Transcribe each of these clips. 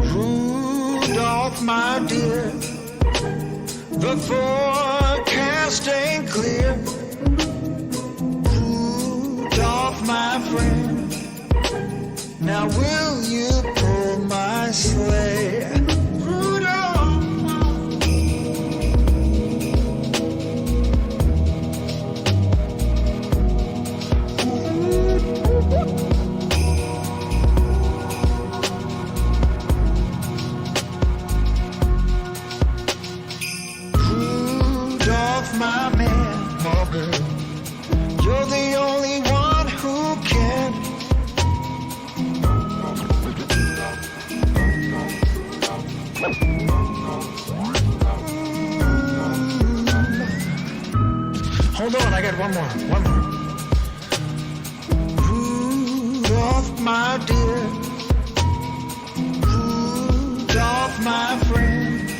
Rudolph, my dear, the forecast ain't clear. Rudolph, my friend, now will you pull my sleigh? Rudolph, Rudolph, my man, Morgan, you're the only one who can. Hold on, I got one more. Rudolph, my dear, Rudolph, my friend,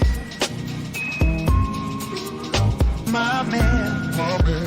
my man, Morgan.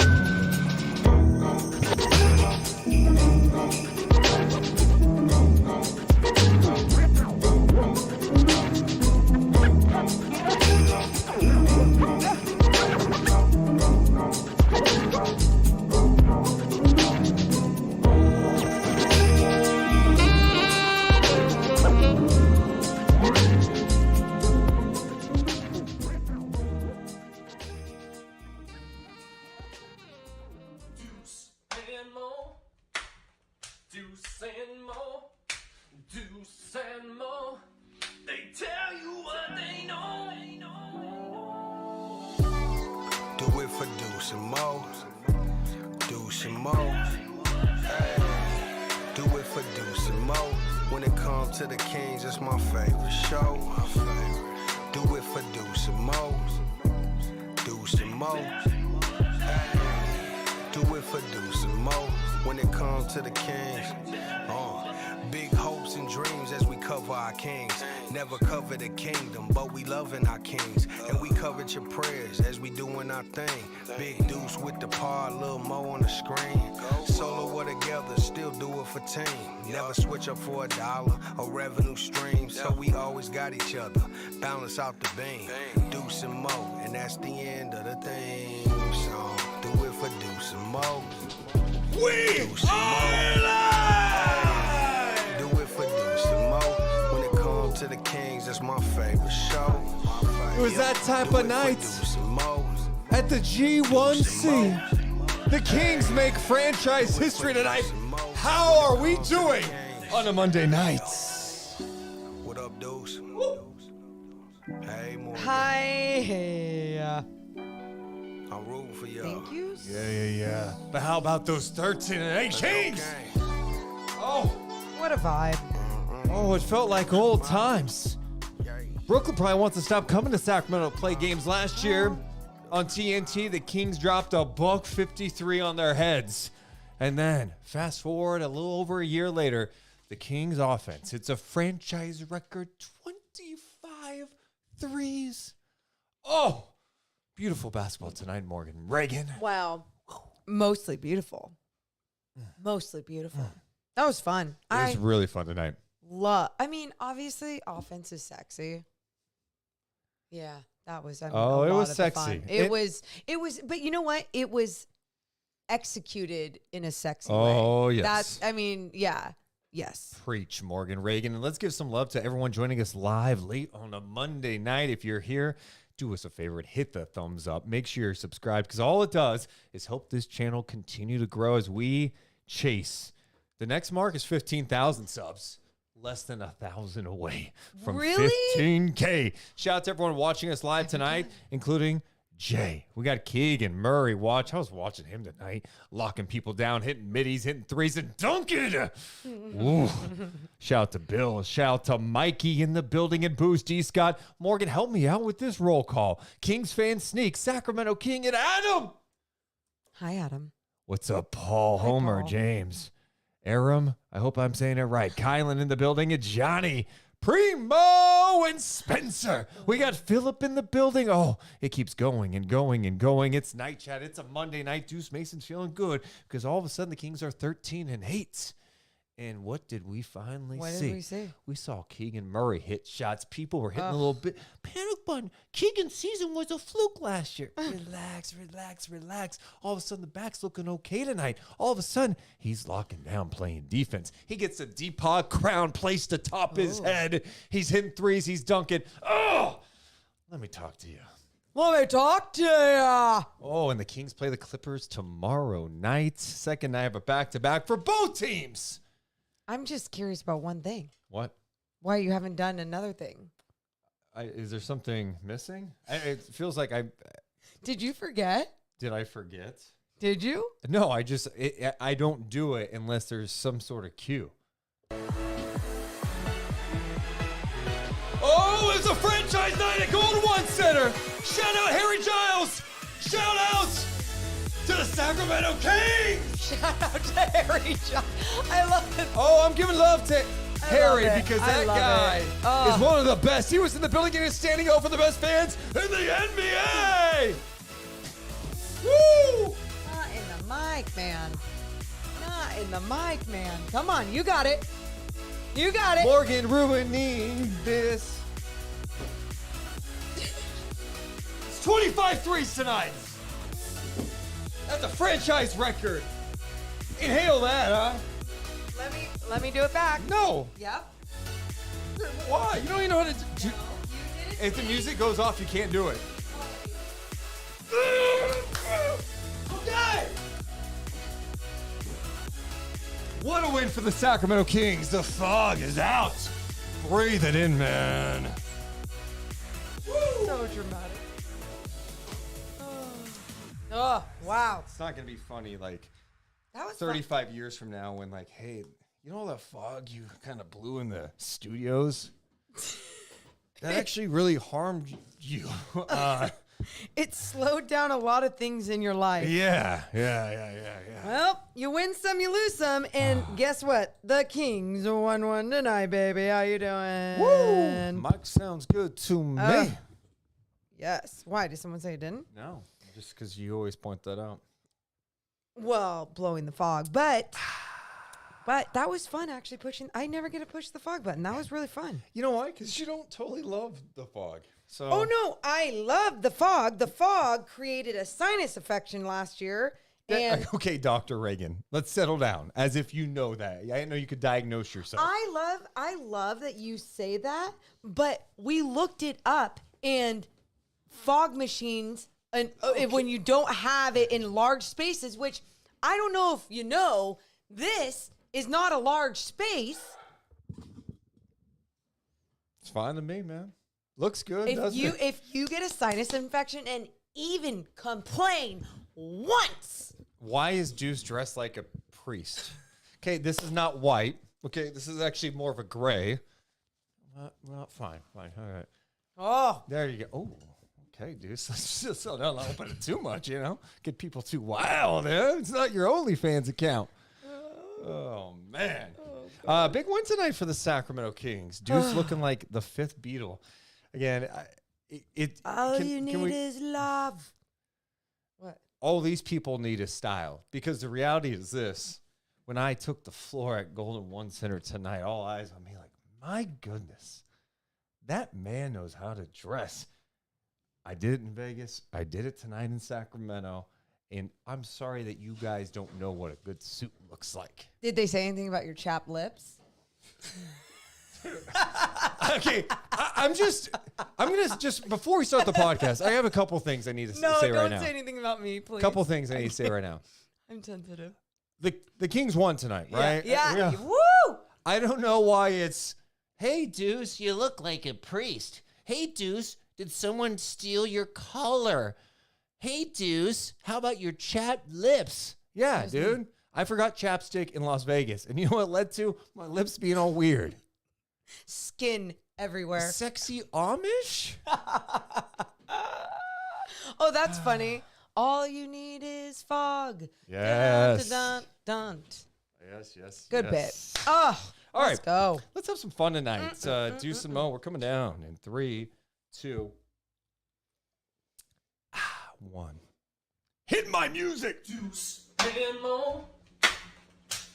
Deuce and Mo, Deuce and Mo, they tell you what they know. Do it for Deuce and Mo, Deuce and Mo. Hey, do it for Deuce and Mo. When it comes to the Kings, it's my favorite show. Do it for Deuce and Mo, Deuce and Mo. Hey, do it for Deuce and Mo. When it comes to the Kings, big hopes and dreams as we cover our kings. Never cover the kingdom, but we loving our kings. And we covered your prayers as we doing our thing. Big Deuce with the par, Lil Mo on the screen. Solo or together, still do it for team. Never switch up for $1 or revenue stream. So we always got each other, balance out the beam. Deuce and Mo, and that's the end of the theme song. Do it for Deuce and Mo. We are live! Do it for Deuce and Mo. When it comes to the Kings, that's my favorite show. It was that type of night at the G1C. The Kings make franchise history tonight. How are we doing on a Monday night? What up, Deuce? Hey, Morgan. Hi. Hey. I'm rooting for y'all. Thank you. Yeah. But how about those 13 and 8 Kings? Okay. Oh, What a vibe. it felt like old times. Brooklyn probably wants to stop coming to Sacramento to play games. Last year on TNT, the Kings dropped a $153 on their heads. And then, fast forward a little over a year later, the Kings offense, it's a franchise record 25 threes. Oh, beautiful basketball tonight, Morgan. Reagan. Wow. Mostly beautiful. Mostly beautiful. That was fun. It was really fun tonight. Obviously, offense is sexy. Yeah, that was. It was sexy. It was, but you know what? It was executed in a sexy way. Oh, yes. Yes. Preach, Morgan. Reagan. And let's give some love to everyone joining us live late on a Monday night. If you're here, do us a favor and hit the thumbs up. Make sure you're subscribed, because all it does is help this channel continue to grow as we chase. The next mark is 15,000 subs. Less than 1,000 away from 15K. Shout out to everyone watching us live tonight, including Jay. We got Keegan Murray. I was watching him tonight, locking people down, hitting middies, hitting threes, and dunking. Ooh. Shout out to Bill. Shout out to Mikey in the building, and Boost D. Scott. Morgan, help me out with this roll call. Kings fan sneak, Sacramento King, and Adam. Hi, Adam. What's up, Paul? Hi, Homer, Paul. James, Aram. I hope I'm saying it right. Kylan in the building, and Johnny. Primo and Spencer. We got Philip in the building. Oh, it keeps going and going and going. It's night chat. It's a Monday night. Deuce Mason's feeling good because all of a sudden the Kings are 13-8. And what did we finally see? What did we see? We saw Keegan Murray hit shots. People were hitting a little bit. Panic button. Keegan's season was a fluke last year. Relax, relax, relax. All of a sudden, the back's looking okay tonight. All of a sudden, he's locking down playing defense. He gets a Deepak crown placed atop his head. He's hitting threes. He's dunking. Oh, let me talk to you. Let me talk to you. Oh, and the Kings play the Clippers tomorrow night. Second night of a back-to-back for both teams. I'm just curious about one thing. What? Why you haven't done another thing? Is there something missing? It feels like Did you forget? Did I forget? Did you? No, I don't do it unless there's some sort of cue. Oh, it's a franchise night at Golden One Center. Shout out Harry Giles. Shout out to the Sacramento Kings. Shout out to Harry Giles. I love it. Oh, I'm giving love to Harry love it. because I that love guy it. Oh. is one of the best. He was in the building and is standing out for the best fans in the NBA. Woo! Not in the mic, man. Not in the mic, man. Come on, you got it. You got it. Morgan ruining this. It's 25 threes tonight. That's a franchise record. Inhale that, huh? Let me do it back. No. Yep. Why? You don't even know how to do. You did it. If the music goes off, you can't do it. Okay. What a win for the Sacramento Kings. The fog is out. Breathe it in, man. So dramatic. Oh, wow. It's not going to be funny like That was 35 years from now when like, hey, you know all that fog you kind of blew in the studios? That actually really harmed you. It slowed down a lot of things in your life. Yeah. Well, you win some, you lose some, and guess what? The Kings won one tonight, baby. How you doing? Woo! Mike sounds good to me. Yes. Why? Did someone say it didn't? No, just because you always point that out. Well, blowing the fog, but that was fun actually pushing. I never get to push the fog button. That was really fun. You know why? Because you don't totally love the fog. So. Oh no, I love the fog. The fog created a sinus infection last year. And Okay, Dr. Reagan, let's settle down. As if you know that. I didn't know you could diagnose yourself. I love that you say that, but we looked it up, and fog machines, and when you don't have it in large spaces, which I don't know if you know, this is not a large space. It's fine to me, man. Looks good, If you get a sinus infection and even complain once. Why is Deuce dressed like a priest? Okay, this is not white. Okay, this is actually more of a gray. Well, fine. All right. Oh, There you go. Oh, okay, Deuce. So don't open it too much, you know? Get people too wild, eh? It's not your OnlyFans account. Oh, man. Big win tonight for the Sacramento Kings. Deuce looking like the fifth Beatle. Again, all you need is love. What? All these people need is style. Because the reality is this. When I took the floor at Golden One Center tonight, all eyes on me like, my goodness, that man knows how to dress. I did it in Vegas. I did it tonight in Sacramento. And I'm sorry that you guys don't know what a good suit looks like. Did they say anything about your chapped lips? Okay, I'm going to just, before we start the podcast, I have a couple things I need to say right now. No, don't say anything about me, please. Couple things I need to say right now. I'm sensitive. The Kings won tonight, right? Yeah. Woo! I don't know why it's, Hey, Deuce, you look like a priest. Hey, Deuce, did someone steal your collar? Hey, Deuce, how about your chapped lips? yeah, dude. I forgot chapstick in Las Vegas. And you know what it led to? My lips being all weird. Skin everywhere. Sexy Amish? Oh, that's funny. All you need is fog. Yes. Dun, dun, dun. Yes. Good bit. Oh, All right. Let's go. Let's have some fun tonight. Deuce and Mo, we're coming down in 3, 2, 1. Hit my music. Deuce and Mo.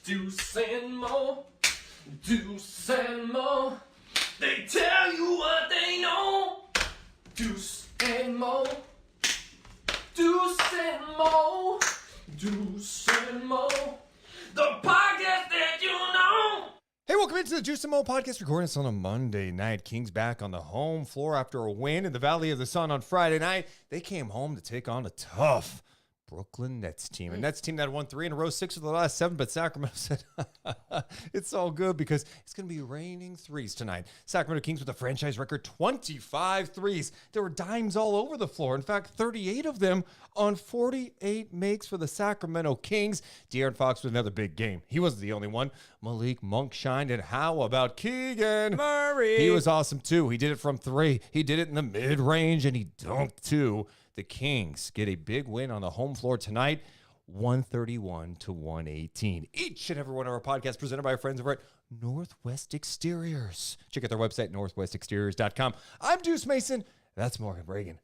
Deuce and Mo. Deuce and Mo. They tell you what they know. Deuce and Mo. Deuce and Mo. Deuce and Mo. The podcast that you know. Hey, welcome into the Deuce and Mo podcast. Recording this on a Monday night. Kings back on the home floor after a win in the Valley of the Sun on Friday night. They came home to take on a tough Brooklyn Nets team. A Nets team that won 3 in a row, 6 of the last 7, but Sacramento said, it's all good because it's going to be raining threes tonight. Sacramento Kings with a franchise record 25 threes. There were dimes all over the floor. In fact, 38 of them on 48 makes for the Sacramento Kings. De'Aaron Fox with another big game. He wasn't the only one. Malik Monk shined, and how about Keegan Murray? He was awesome too. He did it from 3. He did it in the mid-range, and he dunked too. The Kings get a big win on the home floor tonight, 131-118. Each and every one of our podcasts presented by our friends over at Northwest Exteriors. Check out their website, northwestexteriors.com. I'm Deuce Mason. That's Morgan Reagan.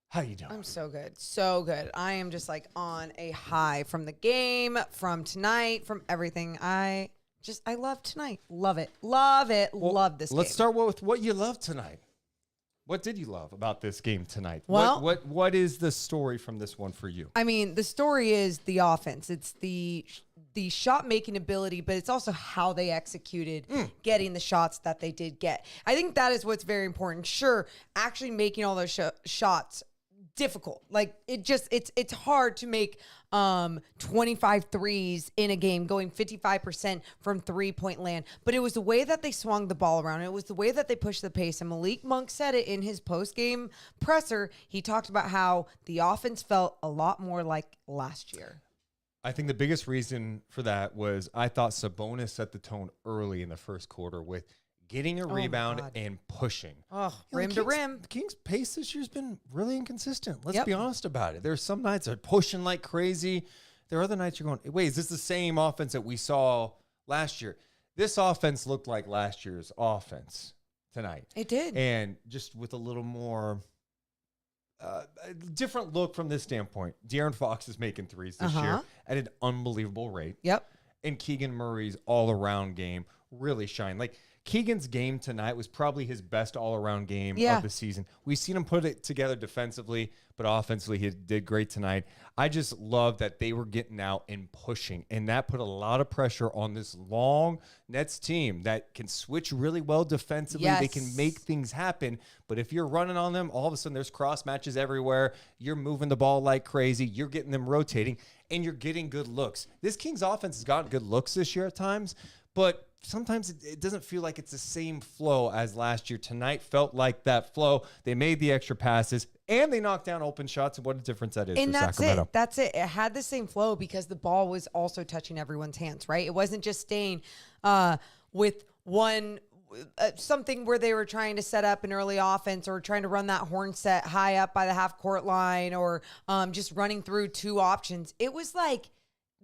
How you doing? I'm so good. So good. I am just like on a high from the game, from tonight, from everything. I love tonight. Love it. Love it. Well, love this let's game. start with what you love tonight. What did you love about this game tonight? Well- what is the story from this one for you? I mean, the story is the offense. It's the shot making ability, but it's also how they executed getting the shots that they did get. I think that is what's very important. Sure, actually making all those shots difficult. Like it's hard to make 25 threes in a game, going 55% from 3-point land. But it was the way that they swung the ball around. It was the way that they pushed the pace. And Malik Monk said it in his post-game presser. He talked about how the offense felt a lot more like last year. I think the biggest reason for that was I thought Sabonis set the tone early in the first quarter with getting a rebound God. and pushing. Oh, You know, rim to rim. The Kings' pace this year's been really inconsistent. Let's Yep. be honest about it. There's some nights they're pushing like crazy. There are other nights you're going, wait, is this the same offense that we saw last year? This offense looked like last year's offense tonight. It did. And just with a little more a different look from this standpoint. De'Aaron Fox is making threes this year at an unbelievable rate. Yep. And Keegan Murray's all-around game really shined. Like, Keegan's game tonight was probably his best all-around game of the season. We've seen him put it together defensively, but offensively he did great tonight. I just love that they were getting out and pushing, and that put a lot of pressure on this long Nets team that can switch really well defensively. Yes. They can make things happen, but if you're running on them, all of a sudden there's cross matches everywhere. You're moving the ball like crazy. You're getting them rotating, and you're getting good looks. This Kings offense has gotten good looks this year at times, but sometimes it doesn't feel like it's the same flow as last year. Tonight felt like that flow. They made the extra passes, and they knocked down open shots, and what a difference that is And for that's Sacramento. it. That's it. It had the same flow because the ball was also touching everyone's hands, right? It wasn't just staying with one something where they were trying to set up an early offense or trying to run that horn set high up by the half court line or just running through two options. It was like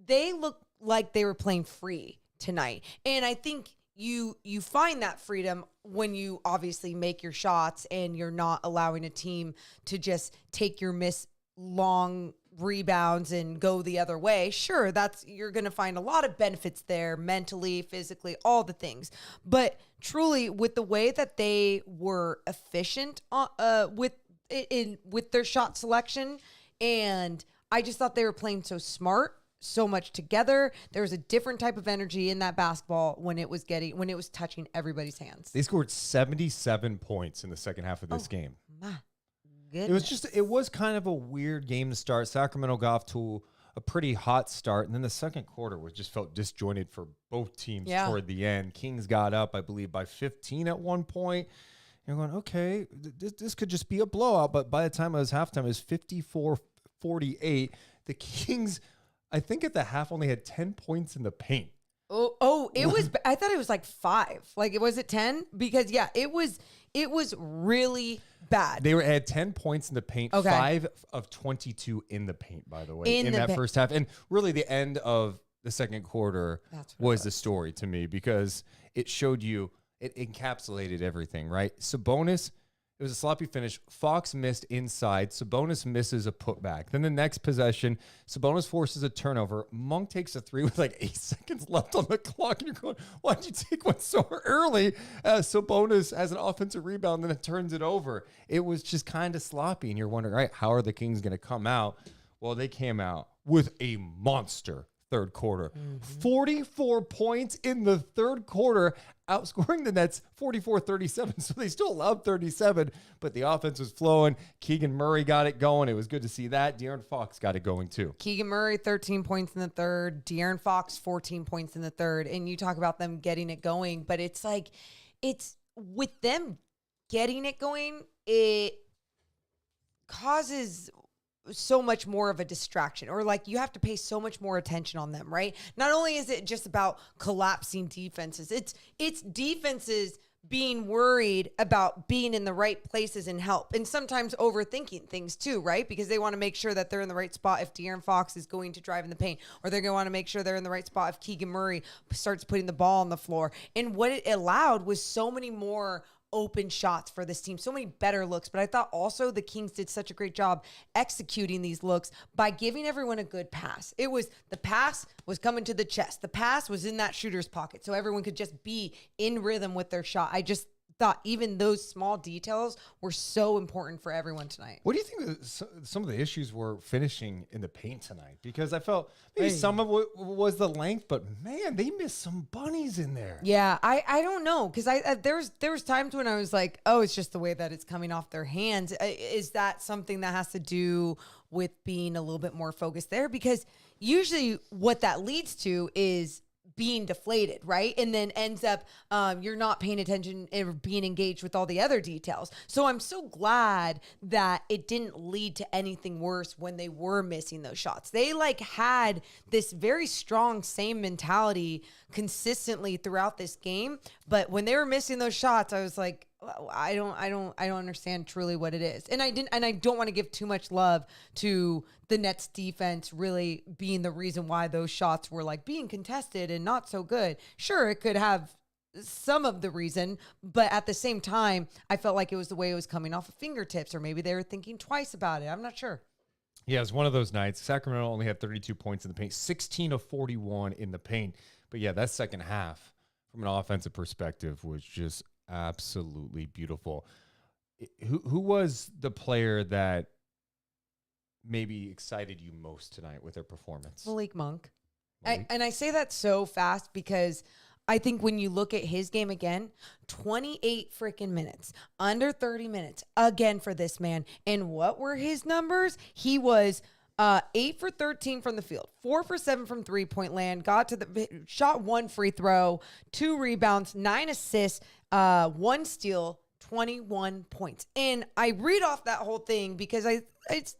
they looked like they were playing free tonight. And I think you find that freedom when you obviously make your shots and you're not allowing a team to just take your long rebounds and go the other way. Sure, you're going to find a lot of benefits there mentally, physically, all the things. But truly with the way that they were efficient with their shot selection, and I just thought they were playing so smart, so much together. There was a different type of energy in that basketball when it was touching everybody's hands. They scored 77 points in the second half of this game. My It goodness. was kind of a weird game to start. Sacramento got off to a pretty hot start, and then the second quarter felt disjointed for both teams toward the end. Kings got up, I believe, by 15 at one point. You're going, okay, this could just be a blowout, but by the time it was halftime, it was 54-48. The Kings, I think at the half, only had 10 points in the paint. It was. I thought it was like 5. Like, was it 10? Because it was really bad. They had 10 points in the paint, Okay. 5 of 22 in the paint, by the way, in that first half. And really the end of the second quarter That's what was the story to me because it showed you, it encapsulated everything, right? Sabonis, it was a sloppy finish. Fox missed inside. Sabonis misses a putback. Then the next possession, Sabonis forces a turnover. Monk takes a three with like 8 seconds left on the clock. And you're going, why'd you take one so early? Sabonis has an offensive rebound, then it turns it over. It was just kind of sloppy. And you're wondering, all right, how are the Kings going to come out? Well, they came out with a monster third quarter. 44 points in the third quarter, outscoring the Nets 44-37. So they still allowed 37, but the offense was flowing. Keegan Murray got it going. It was good to see that. De'Aaron Fox got it going too. Keegan Murray, 13 points in the third. De'Aaron Fox, 14 points in the third. And you talk about them getting it going, but it's like, it's with them getting it going, it causes so much more of a distraction, or like you have to pay so much more attention on them, right? Not only is it just about collapsing defenses, it's defenses being worried about being in the right places and help, and sometimes overthinking things too, right? Because they want to make sure that they're in the right spot if De'Aaron Fox is going to drive in the paint, or they're going to want to make sure they're in the right spot if Keegan Murray starts putting the ball on the floor. And what it allowed was so many more open shots for this team, so many better looks. But I thought also the Kings did such a great job executing these looks by giving everyone a good pass. The pass was coming to the chest. The pass was in that shooter's pocket, so everyone could just be in rhythm with their shot. I just thought even those small details were so important for everyone tonight. What do you think some of the issues were finishing in the paint tonight? Because I felt maybe some of it was the length, but man, they missed some bunnies in there. Yeah, I don't know, because there was times when I was like, oh, it's just the way that it's coming off their hands. Is that something that has to do with being a little bit more focused there? Because usually what that leads to is being deflated, right? And then ends up you're not paying attention or being engaged with all the other details. So I'm so glad that it didn't lead to anything worse when they were missing those shots. They like had this very strong same mentality consistently throughout this game, but when they were missing those shots, I was like, I don't understand truly what it is. And I don't want to give too much love to the Nets defense really being the reason why those shots were like being contested and not so good. Sure, it could have some of the reason, but at the same time, I felt like it was the way it was coming off of fingertips, or maybe they were thinking twice about it. I'm not sure. Yeah, it was one of those nights. Sacramento only had 32 points in the paint, 16 of 41 in the paint. But yeah, that second half from an offensive perspective was just absolutely beautiful. Who was the player that maybe excited you most tonight with their performance? Malik Monk. Malik? And I say that so fast because I think when you look at his game again, 28 freaking minutes, under 30 minutes again for this man. And what were his numbers? He was 8 for 13 from the field, 4 for 7 from 3-point land, shot 1 free throw, 2 rebounds, 9 assists, 1 steal, 21 points. And I read off that whole thing because I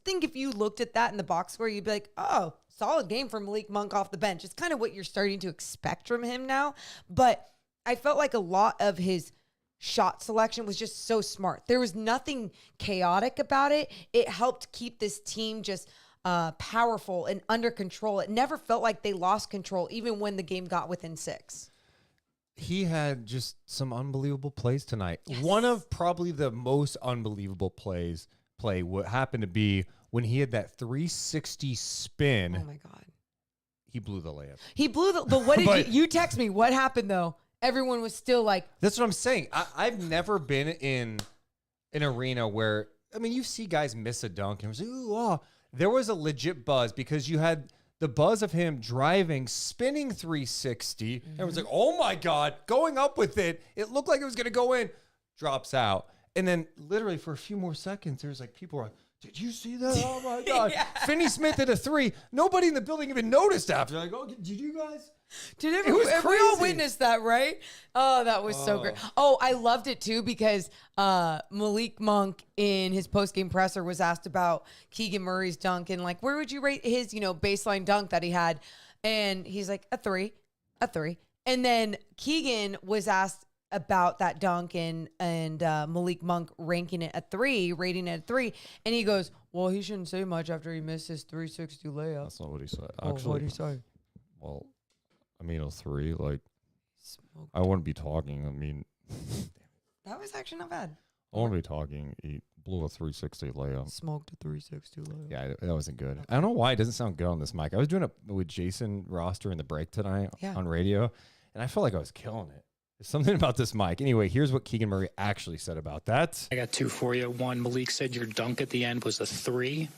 think if you looked at that in the box score, you'd be like, oh, solid game from Malik Monk off the bench. It's kind of what you're starting to expect from him now. But I felt like a lot of his shot selection was just so smart. There was nothing chaotic about it. It helped keep this team just powerful and under control. It never felt like they lost control, even when the game got within 6. He had just some unbelievable plays tonight. Yes. One of probably the most unbelievable play what happened to be when he had that 360 spin. Oh my God. He blew the layup. He blew but what did you text me? What happened though? Everyone was still like, that's what I'm saying. I've never been in an arena where, I mean, you see guys miss a dunk and it was like, ooh, oh. There was a legit buzz because you had the buzz of him driving, spinning 360. And it was like, oh my God, going up with it. It looked like it was going to go in, drops out. And then literally for a few more seconds, there's like people are like, did you see that? Oh my God. Yeah. Finney Smith hit a 3. Nobody in the building even noticed after. Like, oh, did you guys? Did It was we all crazy. witnessed that, right? Oh, that was so great. Oh, I loved it too because Malik Monk in his post-game presser was asked about Keegan Murray's dunk and like, where would you rate his, baseline dunk that he had? And he's like, a 3. And then Keegan was asked about that dunk and Malik Monk rating it a 3. And he goes, well, he shouldn't say much after he missed his 360 layup. That's not what he said. What did he say? Well, I mean, a 3, like, I wouldn't be talking. I mean, That was actually not bad. I wouldn't be talking. He blew a 360 layup. Smoked a 360 layup. Yeah, that wasn't good. I don't know why it doesn't sound good on this mic. I was doing it with Jason Roster in the break tonight on radio, and I felt like I was killing it. There's something about this mic. Anyway, here's what Keegan Murray actually said about that. I got two for you. One, Malik said your dunk at the end was a 3.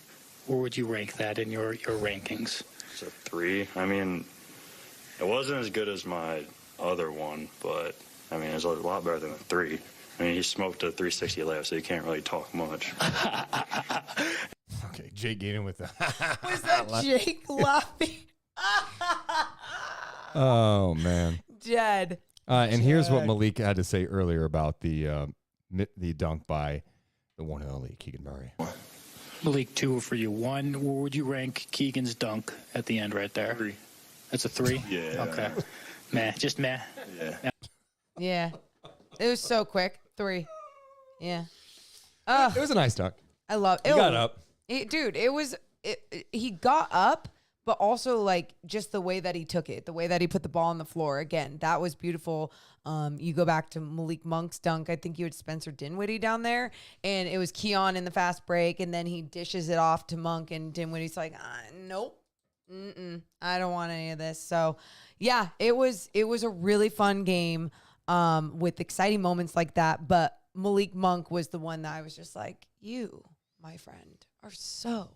Where would you rank that in your rankings? It's a 3. I mean, it wasn't as good as my other one, but I mean, it's a lot better than a 3. I mean, he smoked a 360 layup, so you can't really talk much. Okay, Jake Gaten with the. Was that Jake laughing? Oh man, Dead. and here's what Malik had to say earlier about the dunk by the one and only Keegan Murray. Malik, 2 for you. 1, where would you rank Keegan's dunk at the end right there? 3. That's a 3? Yeah. Okay. Meh. Just meh. Yeah. Yeah. It was so quick. 3. Yeah. It was a nice dunk. I love it. He got up. Dude, he got up, but also like just the way that he took it, the way that he put the ball on the floor. Again, that was beautiful. You go back to Malik Monk's dunk. I think you had Spencer Dinwiddie down there, and it was Keon in the fast break, and then he dishes it off to Monk, and Dinwiddie's like, nope, I don't want any of this. So, yeah, it was a really fun game with exciting moments like that. But Malik Monk was the one that I was just like, you, my friend, are so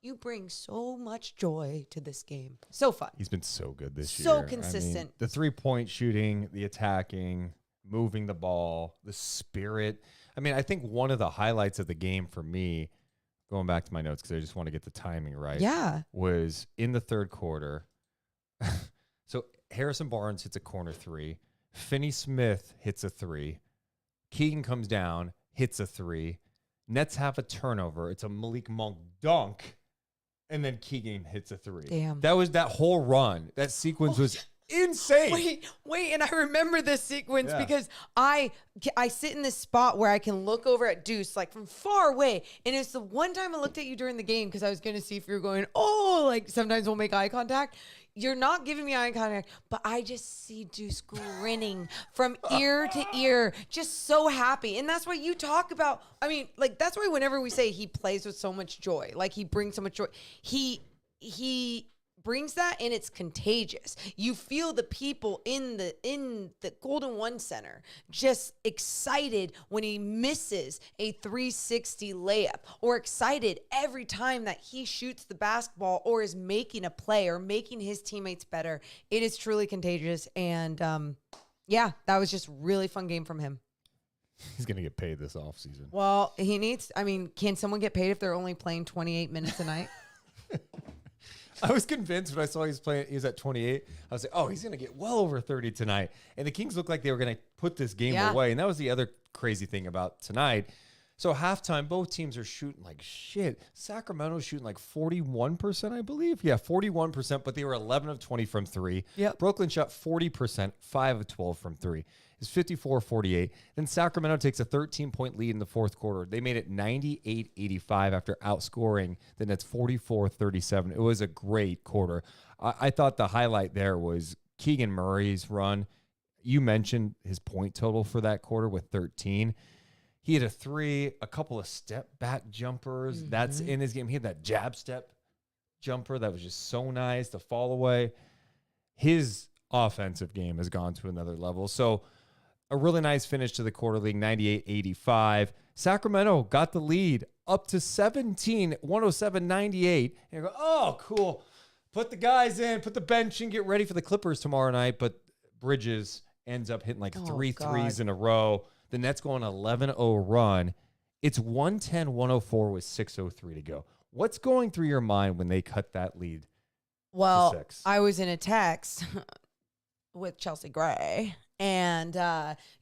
you bring so much joy to this game. So fun. He's been so good this year. So consistent. I mean, the 3-point shooting, the attacking, moving the ball, the spirit. I mean, I think one of the highlights of the game for me, going back to my notes because I just want to get the timing right. Yeah. Was in the third quarter. So Harrison Barnes hits a corner 3. Finney Smith hits a 3. Keegan comes down, hits a 3. Nets have a turnover. It's a Malik Monk dunk. And then Keegan hits a 3. Damn. That was that whole run. That sequence was insane. Wait, and I remember this sequence because I sit in this spot where I can look over at Deuce like from far away, and it's the one time I looked at you during the game because I was going to see if you were going, oh, like sometimes we'll make eye contact. You're not giving me eye contact, but I just see Deuce grinning from ear to ear, just so happy. And that's what you talk about. I mean, like, that's why whenever we say he plays with so much joy, like he brings so much joy, he brings that, and it's contagious. You feel the people in the Golden One Center just excited when he misses a 360 layup, or excited every time that he shoots the basketball or is making a play or making his teammates better. It is truly contagious, and that was just really fun game from him. He's going to get paid this offseason. Well, can someone get paid if they're only playing 28 minutes a night? I was convinced when I saw he was at 28. I was like, oh, he's going to get well over 30 tonight. And the Kings looked like they were going to put this game away. And that was the other crazy thing about tonight. So halftime, both teams are shooting like shit. Sacramento's shooting like 41%, I believe. Yeah, 41%, but they were 11 of 20 from 3. Yep. Brooklyn shot 40%, 5 of 12 from 3. It's 54-48. Then Sacramento takes a 13-point lead in the fourth quarter. They made it 98-85 after outscoring the Nets 44-37. It was a great quarter. I thought the highlight there was Keegan Murray's run. You mentioned his point total for that quarter with 13. He had a 3, a couple of step-back jumpers. Mm-hmm. That's in his game. He had that jab step jumper that was just so nice, the fall away. His offensive game has gone to another level. So a really nice finish to the quarter league, 98-85. Sacramento got the lead up to 17, 107-98. And you go, oh, cool. Put the guys in, put the bench in, get ready for the Clippers tomorrow night. But Bridges ends up hitting like three threes in a row. The Nets go on an 11-0 run. It's 110-104 with 6:03 to go. What's going through your mind when they cut that lead? Well, to 6? I was in a text with Chelsea Gray, and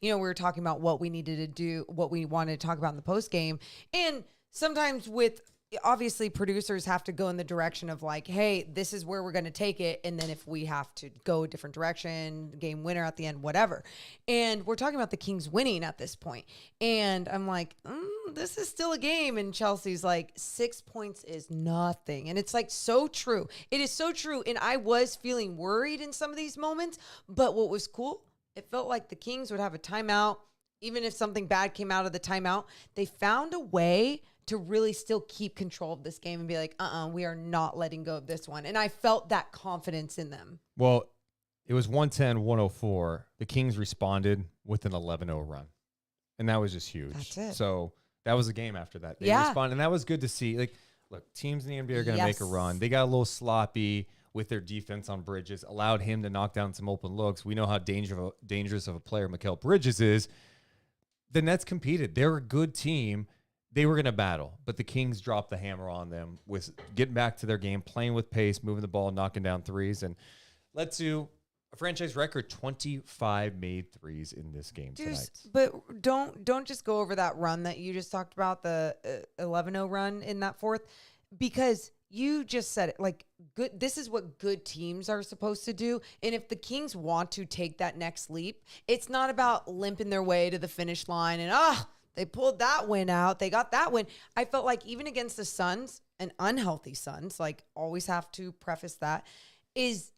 we were talking about what we needed to do, what we wanted to talk about in the post game. And sometimes with obviously producers have to go in the direction of like, hey, this is where we're going to take it. And then if we have to go a different direction, game winner at the end, whatever. And we're talking about the Kings winning at this point. And I'm like, this is still a game. And Chelsea's like, 6 points is nothing. And it's like so true. It is so true. And I was feeling worried in some of these moments. But what was cool, it felt like the Kings would have a timeout. Even if something bad came out of the timeout, they found a way to really still keep control of this game and be like, we are not letting go of this one. And I felt that confidence in them. Well, it was 110-104. The Kings responded with an 11-0 run. And that was just huge. That's it. So that was a game after that. They Yeah. responded, and that was good to see. Like, look, teams in the NBA are going to make a run. They got a little sloppy with their defense on Bridges, allowed him to knock down some open looks. We know how dangerous of a player Mikal Bridges is. The Nets competed. They're a good team. They were going to battle, but the Kings dropped the hammer on them with getting back to their game, playing with pace, moving the ball, knocking down threes, and led to a franchise record 25 made threes in this game tonight. But don't just go over that run that you just talked about, the 11-0 run in that fourth, because you just said it. Like, good. This is what good teams are supposed to do. And if the Kings want to take that next leap, it's not about limping their way to the finish line and they pulled that win out. They got that win. I felt like even against the Suns, and unhealthy Suns, like always have to preface that, is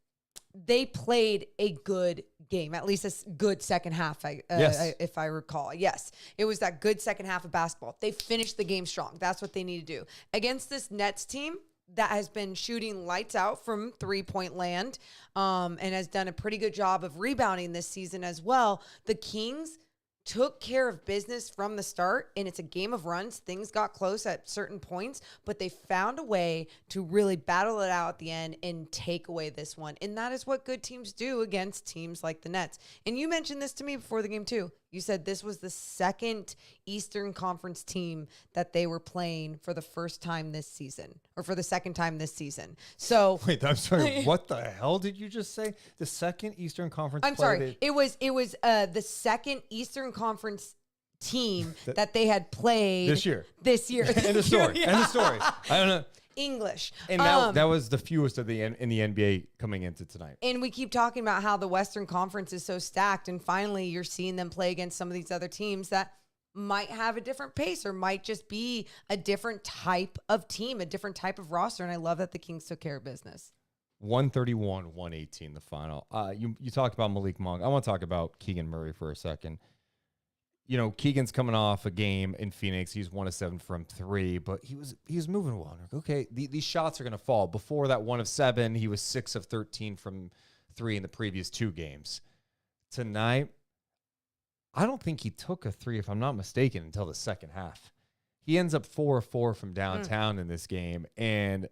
they played a good game, at least a good second half, if I recall. Yes, it was that good second half of basketball. They finished the game strong. That's what they need to do. Against this Nets team that has been shooting lights out from three-point land and has done a pretty good job of rebounding this season as well, the Kings took care of business from the start, and it's a game of runs. Things got close at certain points, but they found a way to really battle it out at the end and take away this one. And that is what good teams do against teams like the Nets. And you mentioned this to me before the game too. You said this was the second Eastern Conference team that they were playing for the first time this season, or for the second time this season. So wait, I'm sorry. What the hell did you just say? The second Eastern Conference. I'm sorry. It was the second Eastern Conference team that they had played this year. End of story. Yeah. End of story. I don't know. English. And that was the fewest of in the NBA coming into tonight. And we keep talking about how the Western Conference is so stacked, and finally you're seeing them play against some of these other teams that might have a different pace or might just be a different type of team, a different type of roster. And I love that the Kings took care of business. 131-118 the final. You talked about Malik Monk. I want to talk about Keegan Murray for a second. You know, Keegan's coming off a game in Phoenix. He's 1 of 7 from 3, but he was moving well. Okay, these shots are going to fall. Before that 1 of 7, he was 6 of 13 from 3 in the previous 2 games. Tonight, I don't think he took a 3, if I'm not mistaken, until the second half. He ends up 4 of 4 from downtown in this game, and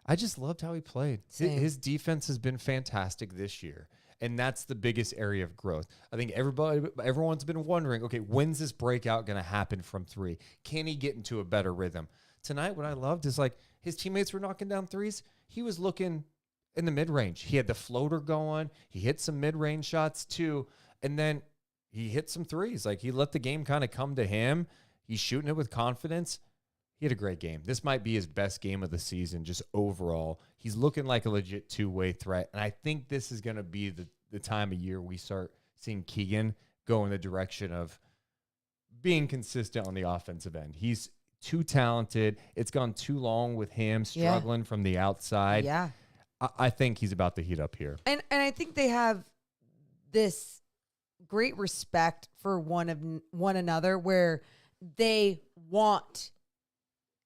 I just loved how he played. His defense has been fantastic this year. And that's the biggest area of growth. I think everyone's been wondering, okay, when's this breakout going to happen from 3? Can he get into a better rhythm? Tonight, what I loved is like his teammates were knocking down threes. He was looking in the mid-range. He had the floater going. He hit some mid-range shots too. And then he hit some threes. Like he let the game kind of come to him. He's shooting it with confidence. He had a great game. This might be his best game of the season, just overall. He's looking like a legit two-way threat. And I think this is going to be the time of year we start seeing Keegan go in the direction of being consistent on the offensive end. He's too talented. It's gone too long with him struggling from the outside. Yeah. I think he's about to heat up here. And I think they have this great respect for one another where they want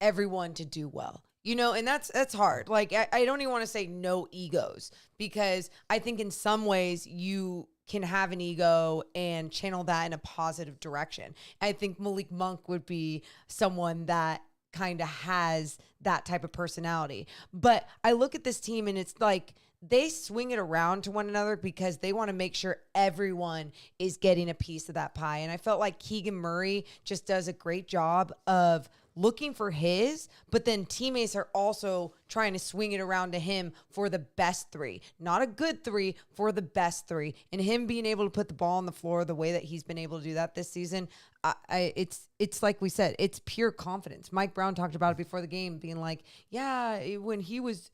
everyone to do well, you know, and that's hard. Like, I don't even want to say no egos, because I think in some ways you can have an ego and channel that in a positive direction. I think Malik Monk would be someone that kind of has that type of personality. But I look at this team and it's like they swing it around to one another because they want to make sure everyone is getting a piece of that pie. And I felt like Keegan Murray just does a great job of looking for his, but then teammates are also trying to swing it around to him for the best 3. Not a good 3, for the best 3. And him being able to put the ball on the floor the way that he's been able to do that this season, it's like we said, it's pure confidence. Mike Brown talked about it before the game, being like, yeah, when he was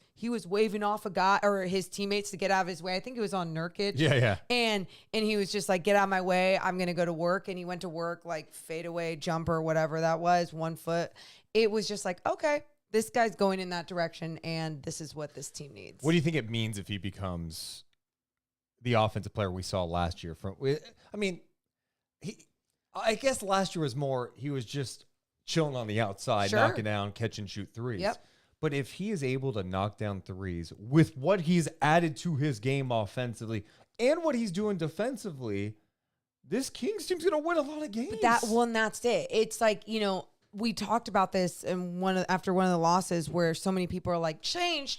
waving off a guy or his teammates to get out of his way. I think it was on Nurkic. Yeah. And he was just like, get out of my way. I'm going to go to work. And he went to work, like fadeaway jumper, whatever that was, 1 foot. It was just like, okay, this guy's going in that direction, and this is what this team needs. What do you think it means if he becomes the offensive player we saw last year? I guess last year was more, he was just chilling on the outside, Sure. knocking down, catch and shoot threes. Yep. But if he is able to knock down threes with what he's added to his game offensively and what he's doing defensively, this Kings team's going to win a lot of games. But that's it. It's like, we talked about this in after one of the losses where so many people are like, change,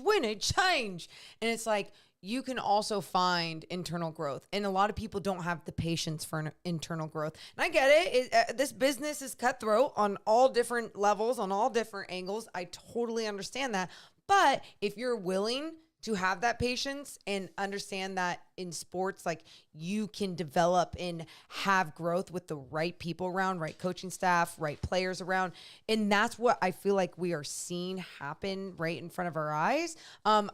win it, change. And it's like, you can also find internal growth. And a lot of people don't have the patience for internal growth. And I get it. This business is cutthroat on all different levels, on all different angles. I totally understand that. But if you're willing to have that patience and understand that in sports, like, you can develop and have growth with the right people around, right coaching staff, right players around. And that's what I feel like we are seeing happen right in front of our eyes.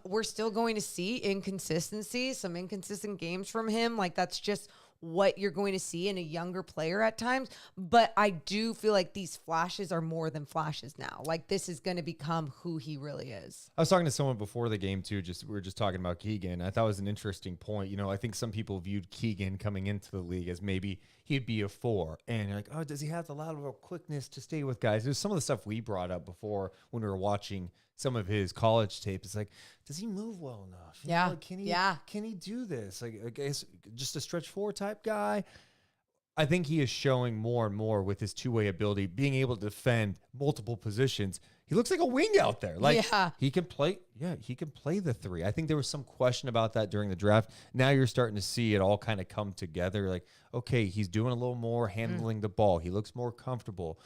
We're still going to see inconsistency, some inconsistent games from him. Like, that's just what you're going to see in a younger player at times. But I do feel like these flashes are more than flashes now. Like, this is going to become who he really is. I was talking to someone before the game too. We were just talking about Keegan. I thought it was an interesting point. I think some people viewed Keegan coming into the league as maybe he'd be a 4. And you're like, oh, does he have the lateral quickness to stay with guys? There's some of the stuff we brought up before when we were watching some of his college tape. It's like, does he move well enough? Yeah. Can he do this? Like, I guess just a stretch 4 type guy. I think he is showing more and more with his two-way ability, being able to defend multiple positions. He looks like a wing out there. Like, he can play. Yeah, he can play the 3. I think there was some question about that during the draft. Now you're starting to see it all kind of come together. Like, okay, he's doing a little more handling the ball. He looks more comfortable.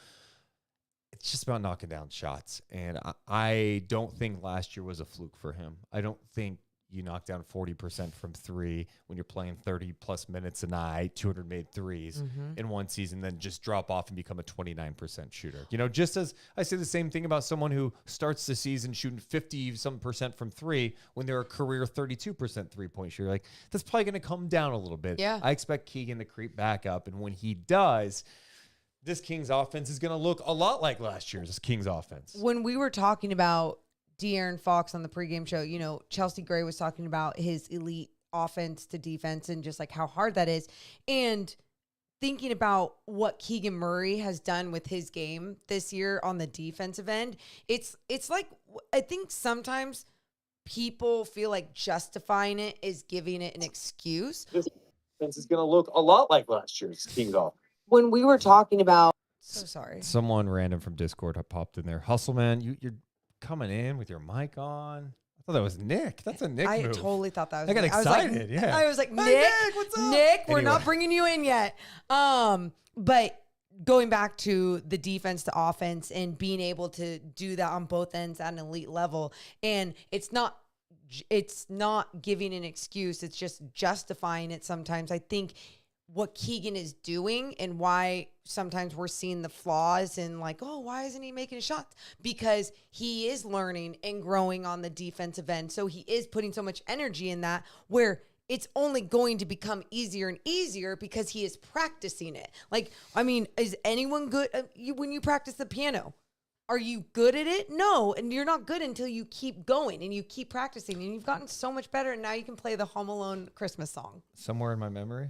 It's just about knocking down shots. And I don't think last year was a fluke for him. I don't think you knock down 40% from 3 when you're playing 30-plus minutes a night, 200 made threes in one season, then just drop off and become a 29% shooter. Just as I say the same thing about someone who starts the season shooting 50-some% from 3 when they're a career 32% three-point shooter. Like, that's probably going to come down a little bit. Yeah. I expect Keegan to creep back up, and when he does, this Kings offense is going to look a lot like last year's Kings offense. When we were talking about De'Aaron Fox on the pregame show, Chelsea Gray was talking about his elite offense to defense and just like how hard that is. And thinking about what Keegan Murray has done with his game this year on the defensive end, it's like, I think sometimes people feel like justifying it is giving it an excuse. This defense is going to look a lot like last year's Kings offense. When we were talking about, so sorry. Someone random from Discord popped in there. Hustle, man, you're coming in with your mic on. I thought that was Nick. That's a Nick I move. totally thought that was I got Nick. excited. I was like, Hey, Nick, Nick, what's up? Nick, we're Anyway. not bringing you in yet. But going back to the defense to offense and being able to do that on both ends at an elite level, and it's not giving an excuse. It's just justifying it sometimes. I think what Keegan is doing and why sometimes we're seeing the flaws and like, oh, why isn't he making shots? Because he is learning and growing on the defensive end. So he is putting so much energy in that where it's only going to become easier and easier because he is practicing it. Like, I mean, is anyone good when you practice the piano? Are you good at it? No. And you're not good until you keep going and you keep practicing. And you've gotten so much better. And now you can play the Home Alone Christmas song. Somewhere in my memory?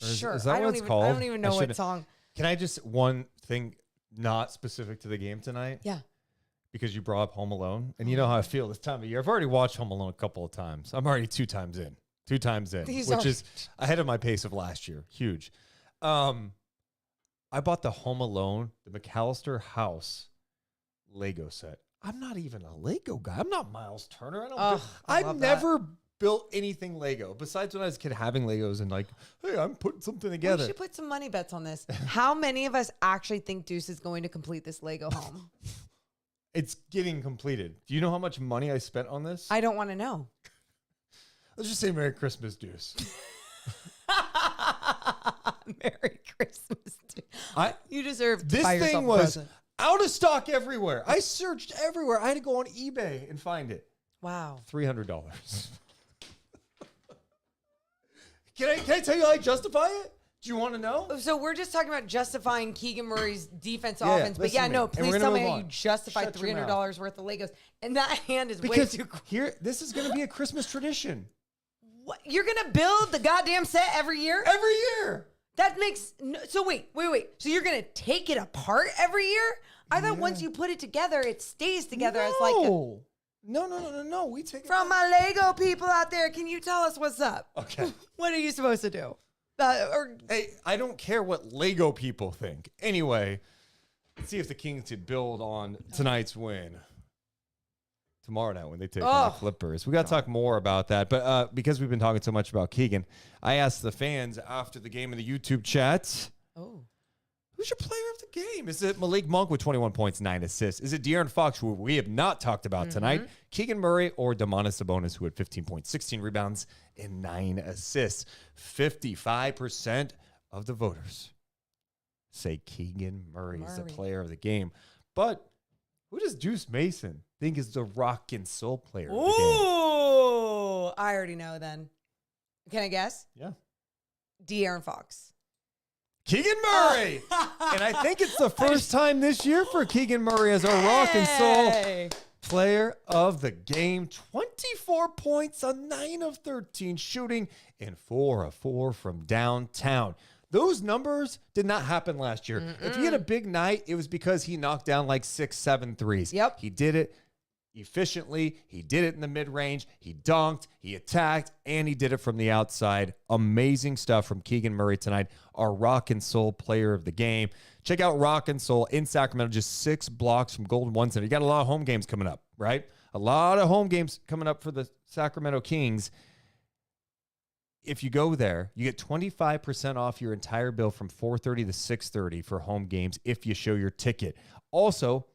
Sure. Is that what it's called? I don't even know what song. Can I just, one thing not specific to the game tonight? Yeah. Because you brought up Home Alone. And you know how I feel this time of year. I've already watched Home Alone a couple of times. I'm already 2 times in. Which is ahead of my pace of last year. Huge. I bought the Home Alone, the McAllister House Lego set. I'm not even a Lego guy. I'm not Miles Turner. I've never built anything Lego besides when I was a kid having Legos and like, hey, I'm putting something together. We should put some money bets on this. How many of us actually think Deuce is going to complete this Lego home? It's getting completed. Do you know how much money I spent on this? I don't want to know. Let's just say Merry Christmas, Deuce. Merry Christmas. You deserve to This buy yourself thing a was present. out of stock everywhere. I searched everywhere. I had to go on eBay and find it. Wow. $300. Can I tell you how I justify it? Do you want to know? So we're just talking about justifying Keegan Murray's defense Yeah, offense. But listen yeah, to me. no, And we're please gonna tell me move how you on. justify Shut your $300 worth of Legos. And that hand is way Because too here, this is going to be a Christmas tradition. What? You're going to build the goddamn set every year? Every year. That makes no, so wait. So you're going to take it apart every year? I thought once you put it together, it stays together as like a, No. We take it from my Lego people out there. Can you tell us what's up? Okay. What are you supposed to do? Hey, I don't care what Lego people think. Anyway, let's see if the Kings could build on tonight's win. Tomorrow night when they take on the Clippers. We got to talk more about that. But because we've been talking so much about Keegan, I asked the fans after the game in the YouTube chat, who's your player of the game? Is it Malik Monk with 21 points, 9 assists? Is it De'Aaron Fox, who we have not talked about tonight? Keegan Murray or Domantas Sabonis, who had 15 points, 16 rebounds, and 9 assists? 55% of the voters say Keegan Murray is the player of the game. But who does Deuce Mason think is the rock and soul player of the game? Ooh, I already know then. Can I guess? Yeah. De'Aaron Fox. Keegan Murray. And I think it's the first time this year for Keegan Murray as a rock and soul player of the game. 24 points on 9 of 13 shooting and 4 of 4 from downtown. Those numbers did not happen last year. If he had a big night, it was because he knocked down like 6-7 threes. Yep. He did it efficiently. He did it in the mid-range. He dunked, he attacked, and he did it from the outside. Amazing stuff from Keegan Murray tonight, our rock and soul player of the game. Check out Rock and Soul in Sacramento, just 6 blocks from Golden One Center. You got a lot of home games coming up, right? A lot of home games coming up for the Sacramento Kings. If you go there, you get 25% off your entire bill from 4:30 to 6:30 for home games if you show your ticket. Also,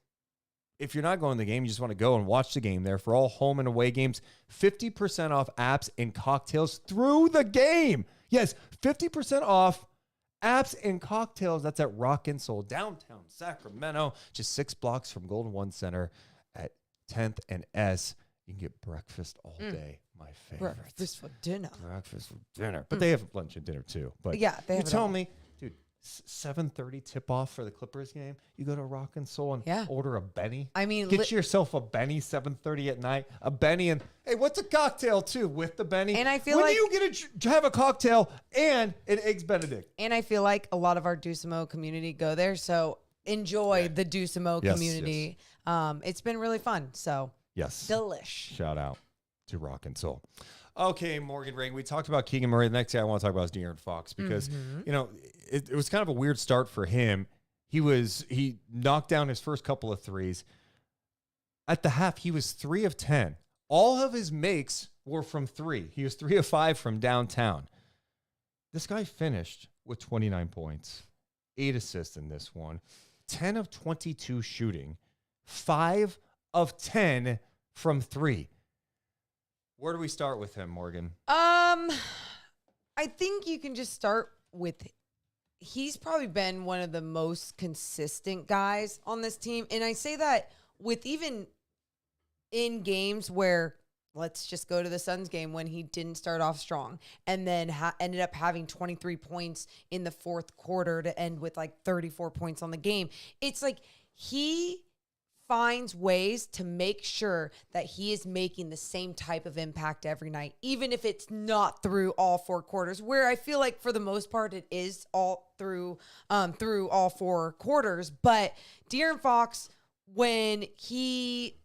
if you're not going to the game, you just want to go and watch the game there for all home and away games, 50% off apps and cocktails through the game. Yes, 50% off apps and cocktails. That's at Rock and Soul, downtown Sacramento, just 6 blocks from Golden One Center at 10th and S. You can get breakfast all day. My favorite. Breakfast for dinner. Breakfast for dinner. But they have lunch and dinner too. But Yeah, they have you it tell all. me, dude, 7:30 tip off for the Clippers game. You go to Rock and Soul and order a Benny. I mean, get yourself a Benny 7:30 at night. A Benny and hey, what's a cocktail too with the Benny? And I feel when like- do you get to have a cocktail and an eggs Benedict? And I feel like a lot of our Deuce and Mo community go there. So enjoy the Deuce and Mo Yes, community. It's been really fun. So Yes. delish. Shout out to Rock and Soul. Okay, Morgan Ring. We talked about Keegan Murray. The next guy I want to talk about is De'Aaron Fox because, you know, it was kind of a weird start for him. He knocked down his first couple of threes. At the half, he was 3 of 10. All of his makes were from 3. He was 3 of 5 from downtown. This guy finished with 29 points, 8 assists in this one, 10 of 22 shooting, 5 of 10 from 3. Where do we start with him, Morgan? I think you can just start with he's probably been one of the most consistent guys on this team. And I say that with even in games where, let's just go to the Suns game when he didn't start off strong and then ended up having 23 points in the fourth quarter to end with like 34 points on the game. It's like he finds ways to make sure that he is making the same type of impact every night, even if it's not through all 4 quarters, where I feel like for the most part it is all through all 4 quarters. But De'Aaron Fox, when he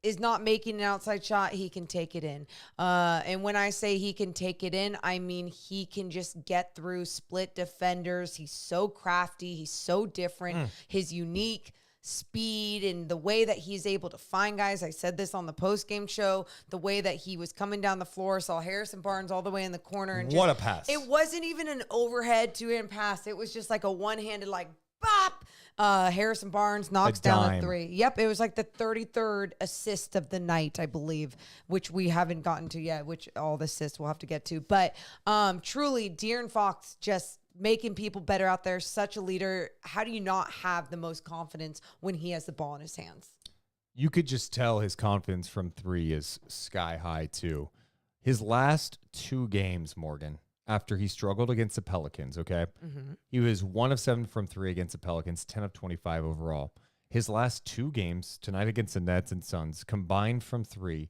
is not making an outside shot, he can take it in. And when I say he can take it in, I mean he can just get through split defenders. He's so crafty. He's so different. His unique speed and the way that he's able to find guys. I said this on the post-game show, the way that he was coming down the floor, saw Harrison Barnes all the way in the corner. And What a pass. It wasn't even an overhead two-hand pass. It was just like a one-handed, like, bop. Harrison Barnes knocks down a 3. Yep, it was like the 33rd assist of the night, I believe, which we haven't gotten to yet, which all the assists we'll have to get to. But truly, De'Aaron Fox just making people better out there, such a leader. How do you not have the most confidence when he has the ball in his hands? You could just tell his confidence from three is sky high, too. His last 2 games, Morgan, after he struggled against the Pelicans, okay? He was 1 of 7 from 3 against the Pelicans, 10 of 25 overall. His last 2 games, tonight against the Nets and Suns, combined from 3,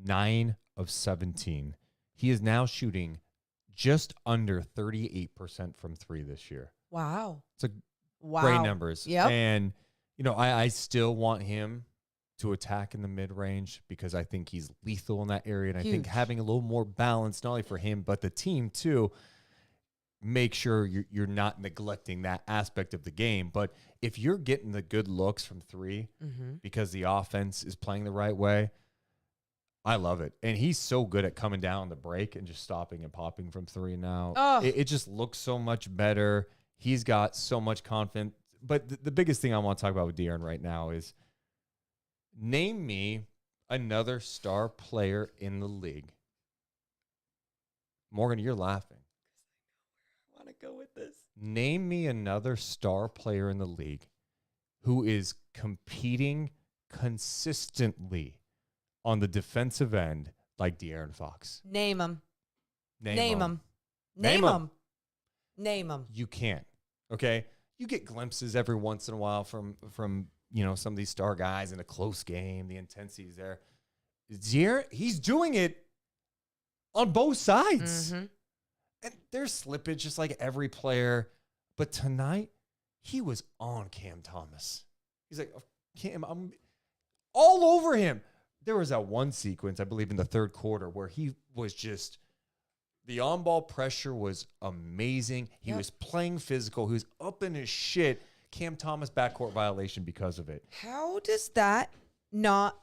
9 of 17. He is now shooting just under 38% from 3 this year. Wow. It's great numbers. Yep. And, I still want him to attack in the mid-range because I think he's lethal in that area. And I think having a little more balance, not only for him, but the team too, make sure you're not neglecting that aspect of the game. But if you're getting the good looks from 3 because the offense is playing the right way, I love it. And he's so good at coming down on the break and just stopping and popping from 3 now. Oh. It just looks so much better. He's got so much confidence. But the biggest thing I want to talk about with De'Aaron right now is name me another star player in the league. Morgan, you're laughing. I want to go with this. Name me another star player in the league who is competing consistently on the defensive end like De'Aaron Fox. Name him. Name Name him. him. Name him. Name him. You can't. Okay? You get glimpses every once in a while from some of these star guys in a close game. The intensity's there. De'Aaron, he's doing it on both sides. And there's slippage just like every player. But tonight, he was on Cam Thomas. He's like, Cam, I'm all over him. There was that one sequence, I believe, in the third quarter where he was just, the on-ball pressure was amazing. He was playing physical. He was up in his shit. Cam Thomas backcourt violation because of it. How does that not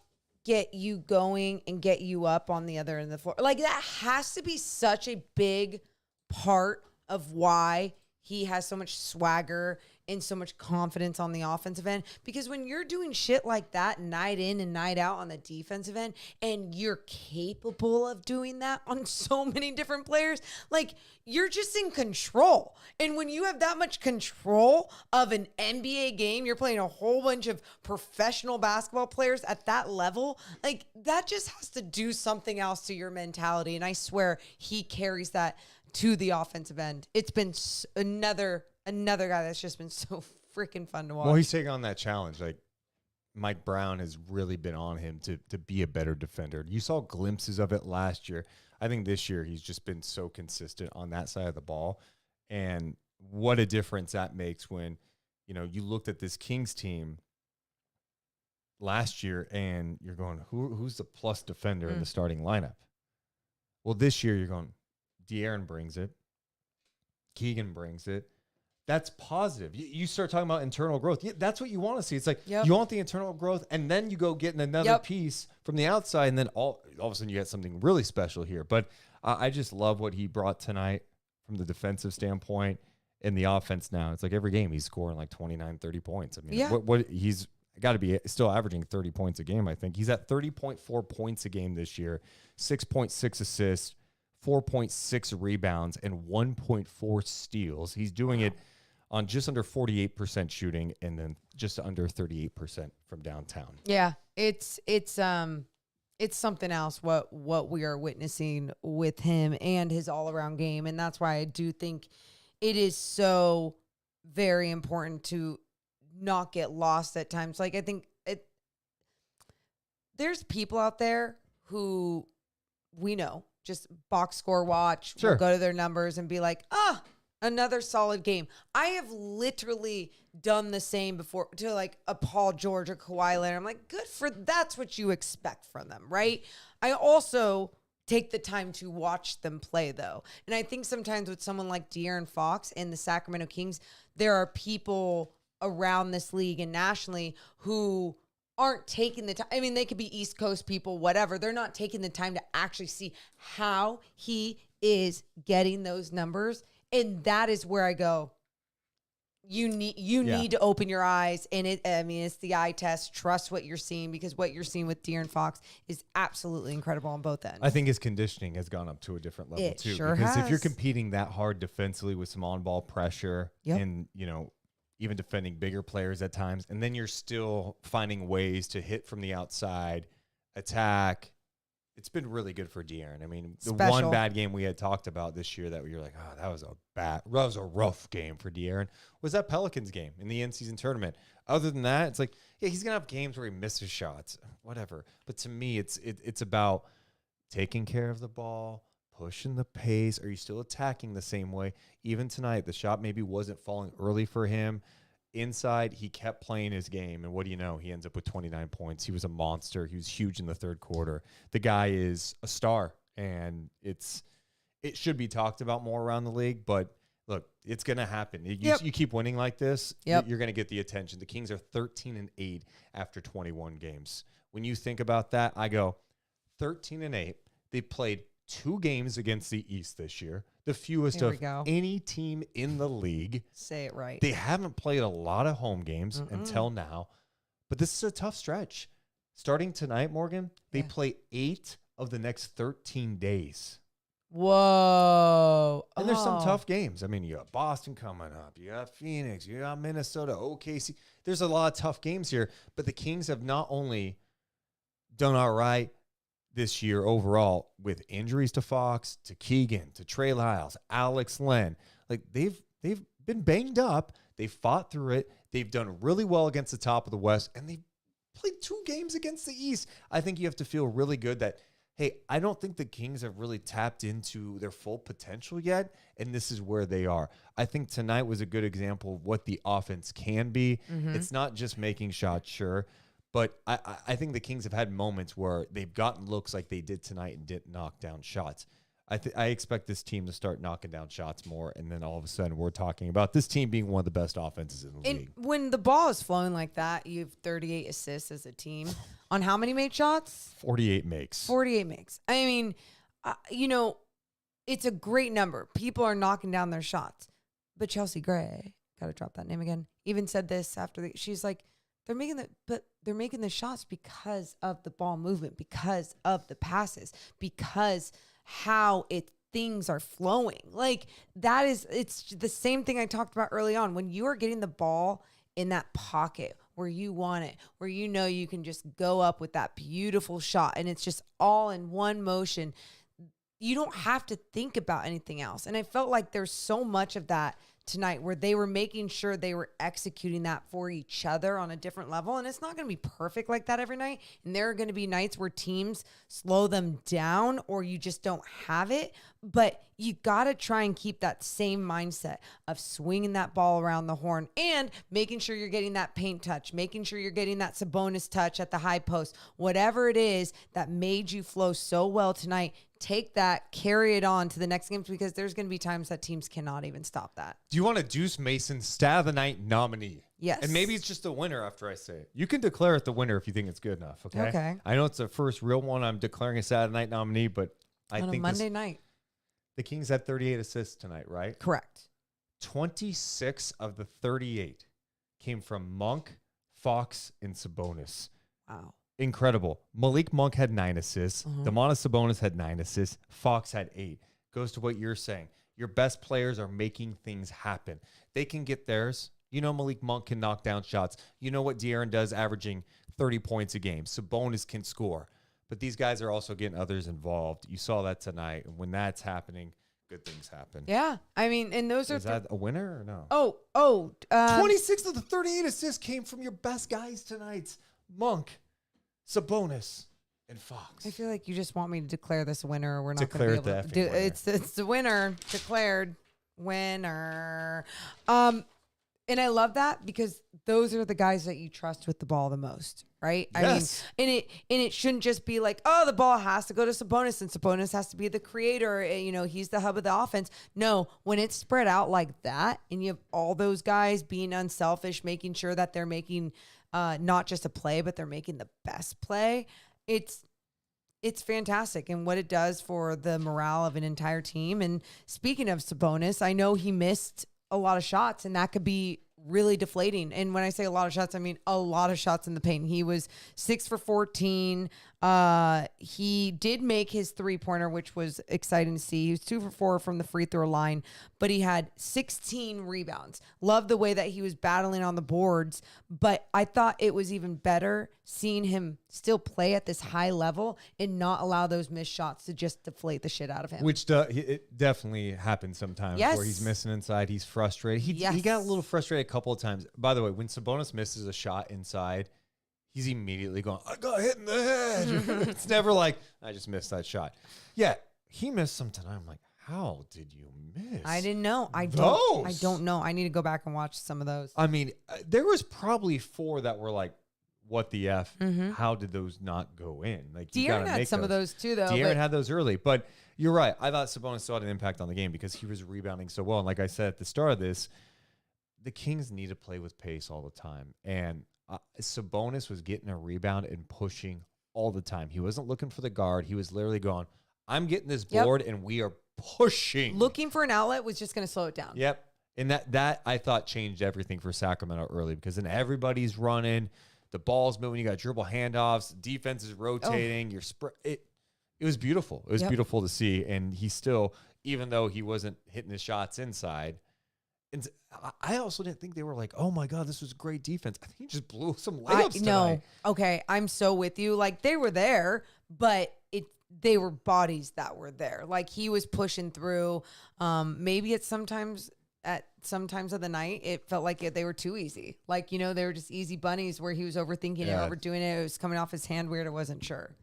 get you going and get you up on the other end of the floor? Like, that has to be such a big part of why he has so much swagger and so much confidence on the offensive end. Because when you're doing shit like that night in and night out on the defensive end, and you're capable of doing that on so many different players, like, you're just in control. And when you have that much control of an NBA game, you're playing a whole bunch of professional basketball players at that level, like, that just has to do something else to your mentality. And I swear he carries that to the offensive end. It's been another guy that's just been so freaking fun to watch. Well, he's taking on that challenge. Like, Mike Brown has really been on him to be a better defender. You saw glimpses of it last year. I think this year he's just been so consistent on that side of the ball. And what a difference that makes when, you looked at this Kings team last year and you're going, who's the plus defender in the starting lineup? Well, this year you're going, De'Aaron brings it. Keegan brings it. That's positive. You start talking about internal growth. Yeah, that's what you want to see. It's like you want the internal growth, and then you go getting another piece from the outside, and then all of a sudden you get something really special here. But I just love what he brought tonight from the defensive standpoint and the offense now. It's like every game he's scoring like 29, 30 points. I mean, what he's got to be still averaging 30 points a game, I think. He's at 30.4 points a game this year, 6.6 assists, 4.6 rebounds, and 1.4 steals. He's doing it on just under 48% shooting and then just under 38% from downtown. Yeah, it's something else what we are witnessing with him and his all-around game. And that's why I do think it is so very important to not get lost at times. Like, I think there's people out there who we know just box score watch, will go to their numbers and be like, another solid game. I have literally done the same before to like a Paul George or Kawhi Leonard. I'm like, that's what you expect from them, right? I also take the time to watch them play, though. And I think sometimes with someone like De'Aaron Fox and the Sacramento Kings, there are people around this league and nationally who aren't taking the time. I mean, they could be East Coast people, whatever. They're not taking the time to actually see how he is getting those numbers. And that is where I go, you need to open your eyes, and it's the eye test. Trust what you're seeing, because what you're seeing with De'Aaron Fox is absolutely incredible on both ends. I think his conditioning has gone up to a different level It too. sure Because if you're has. competing that hard defensively with some on-ball pressure Yep. and, even defending bigger players at times, and then you're still finding ways to hit from the outside, attack. It's been really good for De'Aaron. I mean, the one Special. bad game we had talked about this year that you're like, oh, that was a rough game for De'Aaron, was that Pelicans game in the in-season tournament. Other than that, it's like, yeah, he's gonna have games where he misses shots, whatever. But to me, it's about taking care of the ball, pushing the pace. Are you still attacking the same way? Even tonight, the shot maybe wasn't falling early for him. Inside, he kept playing his game, and what do you know? He ends up with 29 points. He was a monster. He was huge in the third quarter. The guy is a star, and it should be talked about more around the league, but look, it's going to happen. You keep winning like this, Yep. you're going to get the attention. The Kings are 13-8 after 21 games. When you think about that, I go 13-8. They played 2 games against the East this year, the fewest There we of go. any team in the league. Say it right. They haven't played a lot of home games until now, but this is a tough stretch. Starting tonight, Morgan, they play 8 of the next 13 days. Whoa. And there's some Oh. tough games. I mean, you got Boston coming up. You got Phoenix. You got Minnesota, OKC. There's a lot of tough games here, but the Kings have not only done all right this year overall with injuries to Fox, to Keegan, to Trey Giles, Alex Len. Like they've been banged up. They fought through it. They've done really well against the top of the West, and they played 2 games against the East. I think you have to feel really good that, hey, I don't think the Kings have really tapped into their full potential yet, and this is where they are. I think tonight was a good example of what the offense can be. It's not just making shots, sure, but I think the Kings have had moments where they've gotten looks like they did tonight and didn't knock down shots. I expect this team to start knocking down shots more, and then all of a sudden we're talking about this team being one of the best offenses in the And league. when the ball is flowing like that, you have 38 assists as a team on how many made shots? 48 makes. 48 makes. I mean, it's a great number. People are knocking down their shots. But Chelsea Gray, got to drop that name again, even said this after she's like, they're making the shots because of the ball movement, because of the passes, because how things are flowing. Like it's the same thing I talked about early on. When you are getting the ball in that pocket where you want it, where you know you can just go up with that beautiful shot and it's just all in one motion, you don't have to think about anything else. And I felt like there's so much of that tonight where they were making sure they were executing that for each other on a different level. And it's not going to be perfect like that every night. And there are going to be nights where teams slow them down or you just don't have it. But you got to try and keep that same mindset of swinging that ball around the horn and making sure you're getting that paint touch, making sure you're getting that Sabonis touch at the high post, whatever it is that made you flow so well tonight. Take that, carry it on to the next games, because there's going to be times that teams cannot even stop that. Do you want a Deuce Mason Stat of the Night nominee? Yes. And maybe it's just the winner after I say it. You can declare it the winner if you think it's good enough, okay? Okay. I know it's the first real one I'm declaring a Stat of the Night nominee, but I On think a Monday night. the Kings had 38 assists tonight, right? Correct. 26 of the 38 came from Monk, Fox, and Sabonis. Wow. Incredible. Malik Monk had 9 assists. Domantas Sabonis had 9 assists. Fox had 8. Goes to what you're saying. Your best players are making things happen. They can get theirs. You know Malik Monk can knock down shots. You know what De'Aaron does, averaging 30 points a game. Sabonis can score. But these guys are also getting others involved. You saw that tonight. And when that's happening, good things happen. Yeah. I mean, and those Is are... that a winner or no? 26 26 of the 38 assists came from your best guys tonight. Monk, Sabonis, and Fox. I feel like you just want me to declare this a winner, or we're not Declare going to be able it to the do effing winner. It's the winner, declared winner. And I love that because those are the guys that you trust with the ball the most, right? Yes. I mean, and it shouldn't just be like, oh, the ball has to go to Sabonis and Sabonis has to be the creator. He's the hub of the offense. No, when it's spread out like that and you have all those guys being unselfish, making sure that they're making not just a play, but they're making the best play. It's fantastic, and what it does for the morale of an entire team. And speaking of Sabonis, I know he missed a lot of shots, and that could be really deflating. And when I say a lot of shots, I mean a lot of shots in the paint. He was 6 for 14. He did make his 3-pointer, which was exciting to see. He was 2 for 4 from the free throw line, but he had 16 rebounds. Love the way that he was battling on the boards, but I thought it was even better seeing him still play at this high level and not allow those missed shots to just deflate the shit out of him. Which it definitely happens sometimes where he's missing inside. He's frustrated. He got a little frustrated a couple of times. By the way, when Sabonis misses a shot inside, he's immediately going, I got hit in the head. It's never like, I just missed that shot. Yeah, he missed some tonight. I'm like, how did you miss? I didn't know. I don't know. I need to go back and watch some of those. I mean, there was probably 4 that were like, what the F? How did those not go in? Like, De'Aaron had some of those too, though. De'Aaron had those early, but you're right. I thought Sabonis still had an impact on the game because he was rebounding so well. And like I said at the start of this, the Kings need to play with pace all the time. And Sabonis was getting a rebound and pushing all the time. He wasn't looking for the guard. He was literally going, I'm getting this board and we are pushing. Looking for an outlet was just going to slow it down. Yep. And that I thought changed everything for Sacramento early because then everybody's running. The ball's moving. You got dribble handoffs. Defense is rotating. It was beautiful. It was beautiful to see. And he still, even though he wasn't hitting his shots inside, and I also didn't think they were like, oh my God, this was great defense. I think he just blew some layups tonight. No. Okay, I'm so with you. Like, they were there, but they were bodies that were there. Like, he was pushing through. Maybe at some times of the night, it felt like they were too easy. Like, they were just easy bunnies where he was overthinking it, overdoing it. It was coming off his hand weird. I wasn't sure.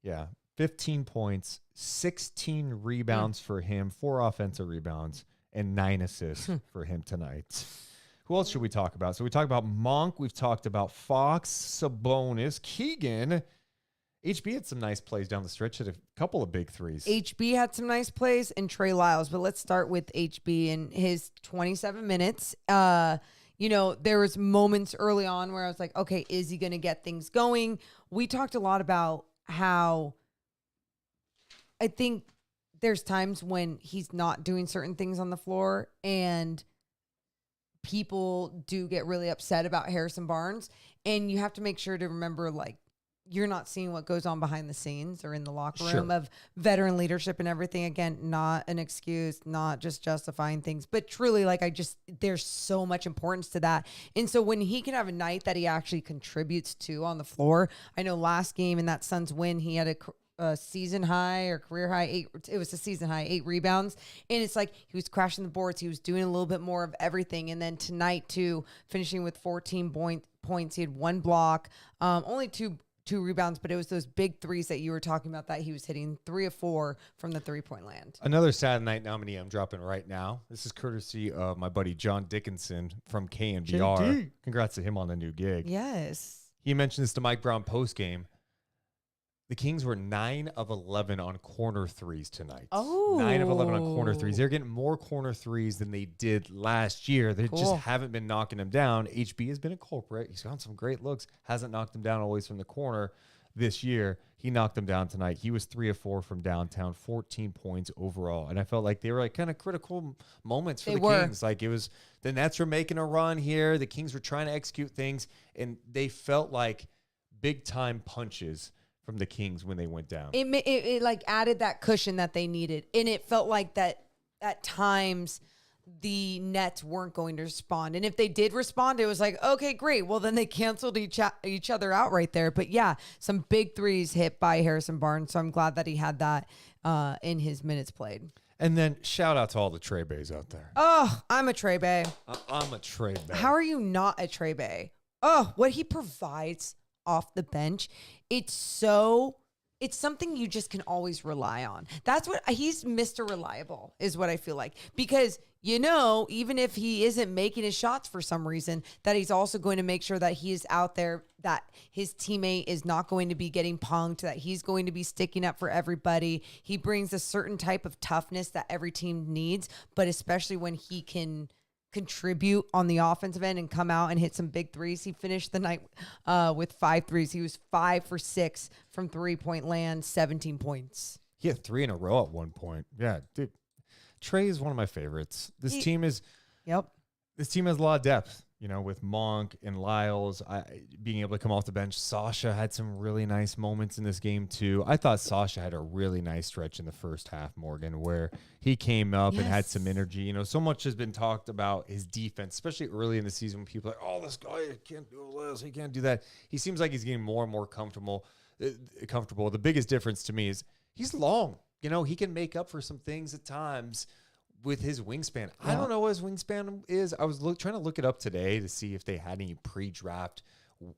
Yeah. 15 points, 16 rebounds for him, 4 offensive rebounds, and 9 assists for him tonight. Who else should we talk about? So we talked about Monk. We've talked about Fox, Sabonis, Keegan. HB had some nice plays down the stretch at a couple of big threes. HB had some nice plays and Trey Lyles, but let's start with HB and his 27 minutes. There was moments early on where I was like, okay, is he going to get things going? We talked a lot about how I think there's times when he's not doing certain things on the floor and people do get really upset about Harrison Barnes. And you have to make sure to remember, like, you're not seeing what goes on behind the scenes or in the locker room of veteran leadership and everything. Again, not an excuse, not just justifying things, but truly, like, there's so much importance to that. And so when he can have a night that he actually contributes to on the floor, I know last game in that Suns win, he had a season high or career high, it was a season high, 8 rebounds. And it's like he was crashing the boards. He was doing a little bit more of everything. And then tonight too, finishing with 14 points. He had 1 block, only two rebounds, but it was those big threes that you were talking about that he was hitting, 3 of 4 from the 3-point land. Another Saturday Night nominee I'm dropping right now. This is courtesy of my buddy John Dickinson from KNBR. JD. Congrats to him on the new gig. Yes. He mentioned this to Mike Brown post-game. The Kings were 9 of 11 on corner threes tonight. Oh. 9 of 11 on corner threes. They're getting more corner threes than they did last year. They just haven't been knocking them down. HB has been a culprit. He's gotten some great looks. Hasn't knocked them down always from the corner this year. He knocked them down tonight. He was 3 of 4 from downtown, 14 points overall. And I felt like they were like kind of critical moments for the Kings. Like, it was the Nets were making a run here. The Kings were trying to execute things, and they felt like big time punches from the Kings when they went down. It like added that cushion that they needed. And it felt like that at times the Nets weren't going to respond. And if they did respond, it was like, okay, great. Well, then they canceled each other out right there. But yeah, some big threes hit by Harrison Barnes. So I'm glad that he had that in his minutes played. And then shout out to all the Trey Baes out there. Oh, I'm a Trey Bae. I'm a Trey Bae. How are you not a Trey Bae? Oh, what he provides off the bench. It's something you just can always rely on. That's what he's Mr. Reliable is what I feel like, because even if he isn't making his shots for some reason, that he's also going to make sure that he is out there, that his teammate is not going to be getting punked, that he's going to be sticking up for everybody. He brings a certain type of toughness that every team needs, but especially when he can contribute on the offensive end and come out and hit some big threes. He finished the night with 5 threes. He was 5 for 6 from 3-point land, 17 points. He had 3 in a row at one point. Yeah, dude. Trey is one of my favorites. This team is... Yep. this team has a lot of depth, with Monk and Lyles being able to come off the bench. Sasha had some really nice moments in this game too. I thought Sasha had a really nice stretch in the first half, Morgan, where he came up and had some energy. So much has been talked about his defense, especially early in the season when people are like, oh, this guy can't do this, he can't do that. He seems like he's getting more and more comfortable. The biggest difference to me is he's long. He can make up for some things at times with his wingspan. Yeah. I don't know what his wingspan is. I was trying to look it up today to see if they had any pre-draft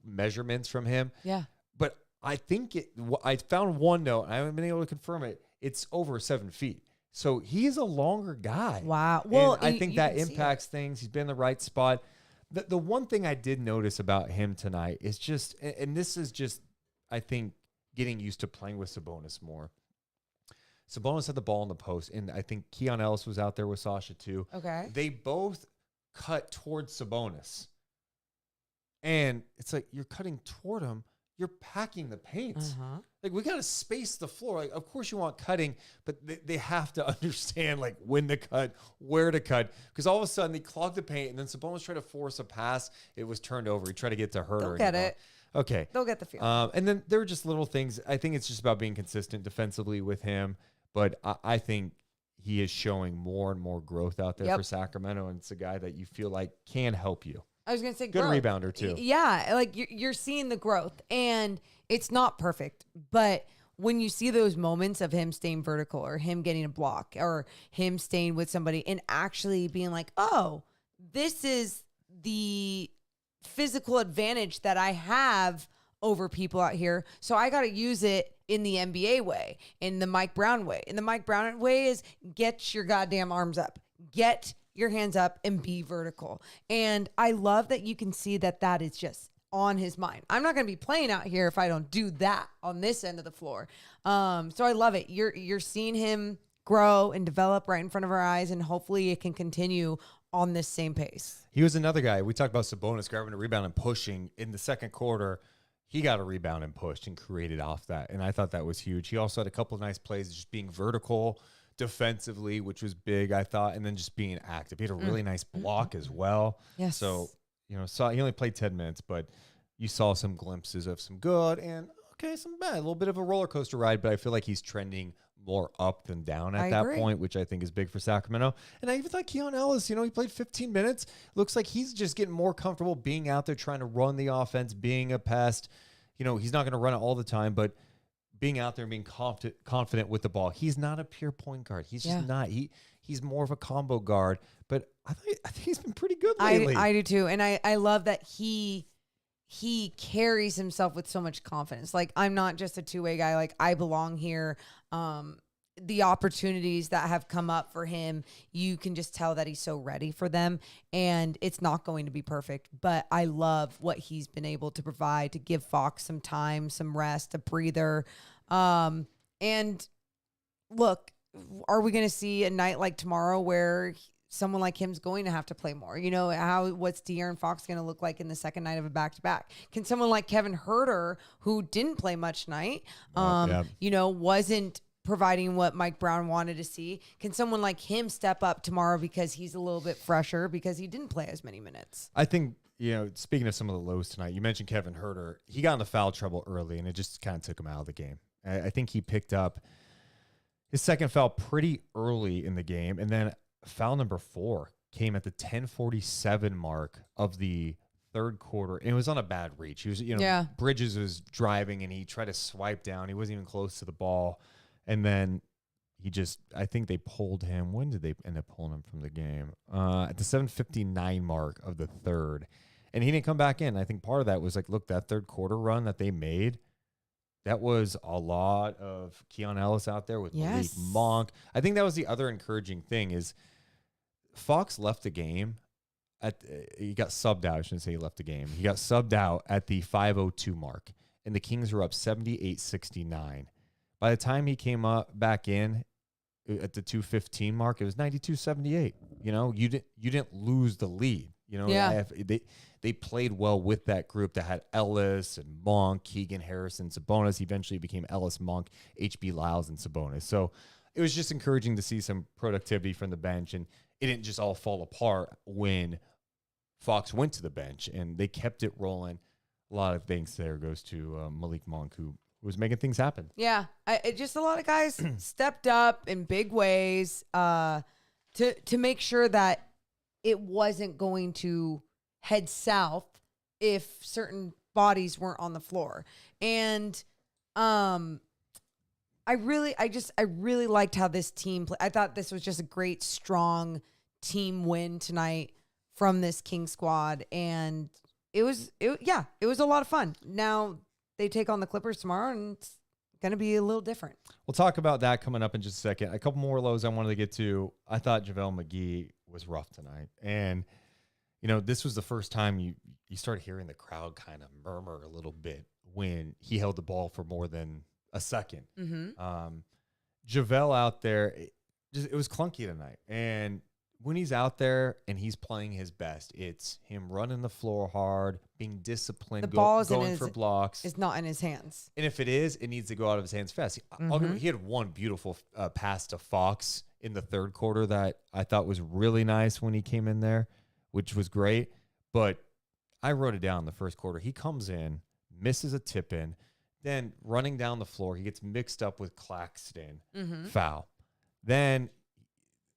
measurements from him. Yeah. But I think I found one note. I haven't been able to confirm it. It's over 7 feet. So he is a longer guy. Wow. Well, and I think that impacts things. He's been in the right spot. The one thing I did notice about him tonight is just, and this is just, I think, getting used to playing with Sabonis more. Sabonis had the ball in the post, and I think Keon Ellis was out there with Sasha too. Okay. They both cut towards Sabonis. And it's like, you're cutting toward him, you're packing the paint. Uh-huh. Like, we got to space the floor. Like, of course you want cutting, but they have to understand, like, when to cut, where to cut. Because all of a sudden, they clogged the paint, and then Sabonis tried to force a pass. It was turned over. He tried to get to Herter. They'll get it. Okay. They'll get the feel. And then there were just little things. I think it's just about being consistent defensively with him. But I think he is showing more and more growth out there for Sacramento, and it's a guy that you feel like can help you. I was going to say good growth. Rebounder too. Yeah, like you're seeing the growth, and it's not perfect, but when you see those moments of him staying vertical or him getting a block or him staying with somebody and actually being like, oh, this is the physical advantage that I have over people out here, so I got to use it in the NBA way, in the Mike Brown way. And the Mike Brown way is get your goddamn arms up, get your hands up, and be vertical. And I love that you can see that is just on his mind. I'm not going to be playing out here if I don't do that on this end of the floor. So I love it. You're seeing him grow and develop right in front of our eyes, and hopefully it can continue on this same pace. He was another guy. We talked about Sabonis grabbing a rebound and pushing in the second quarter. He got a rebound and pushed and created off that. And I thought that was huge. He also had a couple of nice plays, just being vertical defensively, which was big, I thought, and then just being active. He had a really nice block as well. Yes. So, he only played 10 minutes, but you saw some glimpses of some good and, some bad. A little bit of a roller coaster ride, but I feel like he's trending more up than down at that point, which I think is big for Sacramento. And I even thought Keon Ellis, he played 15 minutes. Looks like he's just getting more comfortable being out there trying to run the offense, being a pest. He's not going to run it all the time, but being out there and being confident with the ball. He's not a pure point guard. He's just not. He's more of a combo guard, but I think he's been pretty good lately. I do too. And I love that he carries himself with so much confidence. Like, I'm not just a two-way guy. Like, I belong here. The opportunities that have come up for him, you can just tell that he's so ready for them, and it's not going to be perfect, but I love what he's been able to provide to give Fox some time, some rest, a breather. And look, are we going to see a night like tomorrow where someone like him's going to have to play more? What's De'Aaron Fox going to look like in the second night of a back-to-back? Can someone like Kevin Herter, who didn't play much tonight, wasn't providing what Mike Brown wanted to see, can someone like him step up tomorrow because he's a little bit fresher because he didn't play as many minutes? I think, speaking of some of the lows tonight, you mentioned Kevin Herter. He got into foul trouble early, and it just kind of took him out of the game. I think he picked up his second foul pretty early in the game, and then foul number 4 came at the 10:47 mark of the third quarter, and it was on a bad reach. He was, Bridges was driving, and he tried to swipe down. He wasn't even close to the ball. And then I think they pulled him. When did they end up pulling him from the game? At the 7:59 mark of the third. And he didn't come back in. I think part of that was like, look, that third quarter run that they made, that was a lot of Keon Ellis out there with Malik Monk. I think that was the other encouraging thing is Fox left the game. He got subbed out. I shouldn't say he left the game. He got subbed out at the 5:02 mark. And the Kings were up 78-69. By the time he came back in at the 2:15 mark, it was 92-78. You didn't lose the lead. They played well with that group that had Ellis and Monk, Keegan, Harrison, Sabonis. Eventually became Ellis, Monk, HB Lyles, and Sabonis. So it was just encouraging to see some productivity from the bench, and it didn't just all fall apart when Fox went to the bench, and they kept it rolling. A lot of thanks there goes to Malik Monk, who was making things happen. Yeah, just a lot of guys stepped up in big ways to make sure that it wasn't going to head south if certain bodies weren't on the floor. And I really liked how this team played. I thought this was just a great, strong team win tonight from this King squad, and it was a lot of fun. Now they take on the Clippers tomorrow, and it's going to be a little different. We'll talk about that coming up in just a second. A couple more lows I wanted to get to. I thought JaVale McGee was rough tonight, and this was the first time you started hearing the crowd kind of murmur a little bit when he held the ball for more than a second. JaVale out there, it was clunky tonight, and when he's out there and he's playing his best, it's him running the floor hard, being disciplined, the ball going for blocks. It's not in his hands. And if it is, it needs to go out of his hands fast. He had one beautiful pass to Fox in the third quarter that I thought was really nice when he came in there, which was great. But I wrote it down in the first quarter. He comes in, misses a tip in, then running down the floor, he gets mixed up with Claxton, foul. Then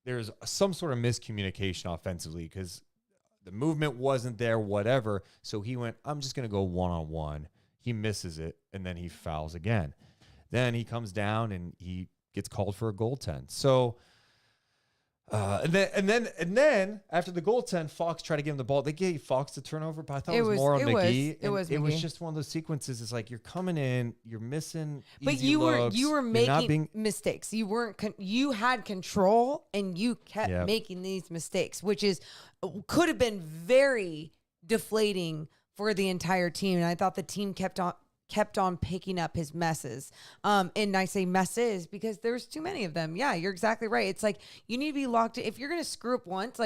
there's some sort of miscommunication offensively because the movement wasn't there, whatever. So he went, I'm just going to go one-on-one. He misses it, and then he fouls again. Then he comes down, and he gets called for a goaltend. So, and then after the goaltend, Fox tried to give him the ball. They gave Fox the turnover, but I thought it was more on McGee. It was just one of those sequences. It's like you're coming in, you're missing, but easy you looks, were making mistakes. You weren't. You had control, and you kept making these mistakes, which could have been very deflating for the entire team. And I thought the team kept on picking up his messes. And I say messes because there's too many of them. Yeah, you're exactly right. It's like you need to be locked in. If you're going to screw up once,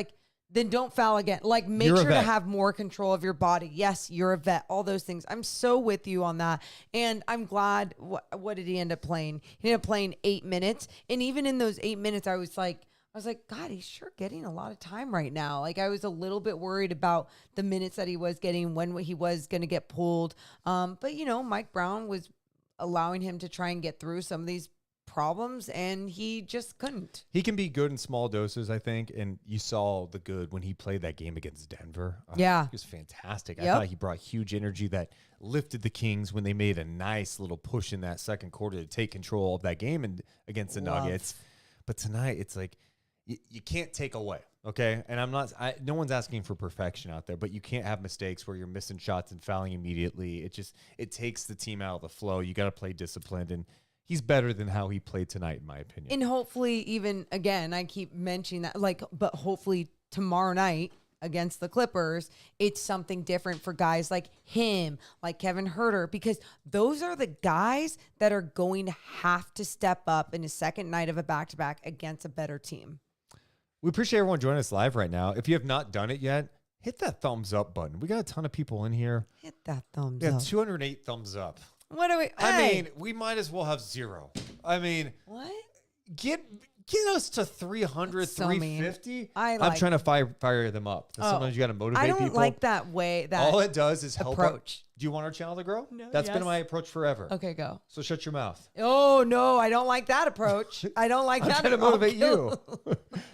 then don't foul again. Make sure to have more control of your body. Yes, you're a vet. All those things. I'm so with you on that. And I'm glad. What did he end up playing? He ended up playing 8 minutes. And even in those 8 minutes, I was like, God, he's sure getting a lot of time right now. I was a little bit worried about the minutes that he was getting, when he was going to get pulled. But, Mike Brown was allowing him to try and get through some of these problems, and he just couldn't. He can be good in small doses, I think, and you saw the good when he played that game against Denver. Yeah. He was fantastic. I thought he brought huge energy that lifted the Kings when they made a nice little push in that second quarter to take control of that game and against the Nuggets. But tonight, it's like, you can't take away, okay? And no one's asking for perfection out there, but you can't have mistakes where you're missing shots and fouling immediately. It takes the team out of the flow. You got to play disciplined, and he's better than how he played tonight, in my opinion. And hopefully, even, again, I keep mentioning that, but hopefully tomorrow night against the Clippers, it's something different for guys like him, like Kevin Huerter, because those are the guys that are going to have to step up in the second night of a back-to-back against a better team. We appreciate everyone joining us live right now. If you have not done it yet, hit that thumbs up button. We got a ton of people in here. Hit that thumbs up. Yeah, 208 thumbs up. What do we? I mean, we might as well have 0. I mean, what? Get us to 300, so 350. I'm trying to fire them up. Sometimes you got to motivate people. I don't like that way. All it does is help. Approach. Do you want our channel to grow? No. That's been my approach forever. Okay, go. So shut your mouth. Oh, no, I don't like that approach. I don't like that. I'm trying to motivate you.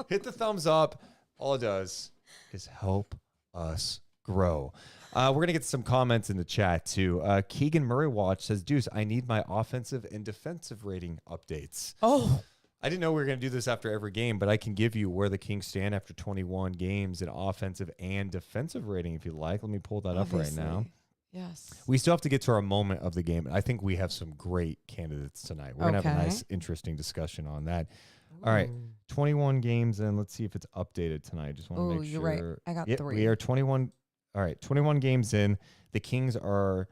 Hit the thumbs up. All it does is help us grow. We're going to get some comments in the chat, too. Keegan Murray Watch says, Deuce, I need my offensive and defensive rating updates. Oh. I didn't know we were going to do this after every game, but I can give you where the Kings stand after 21 games in offensive and defensive rating, if you like. Let me pull that up right now. Yes. We still have to get to our moment of the game. I think we have some great candidates tonight. We're going to have a nice, interesting discussion on that. All right, 21 games in. Let's see if it's updated tonight. Just want to make sure. You're right. I got 3. We are 21. All right, 21 games in. The Kings are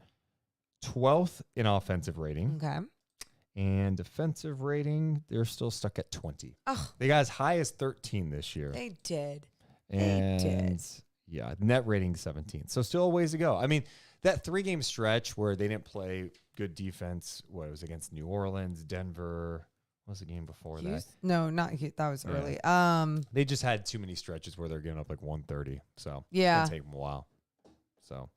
12th in offensive rating. Okay. And defensive rating, they're still stuck at 20. Oh. They got as high as 13 this year. They did. And yeah, net rating 17. So still a ways to go. I mean, that 3-game stretch where they didn't play good defense, what it was against New Orleans, Denver, What was the game before that? No, not that was Yeah. early. They just had too many stretches where they're giving up like 130. So Yeah. it's going to take them a while. So, all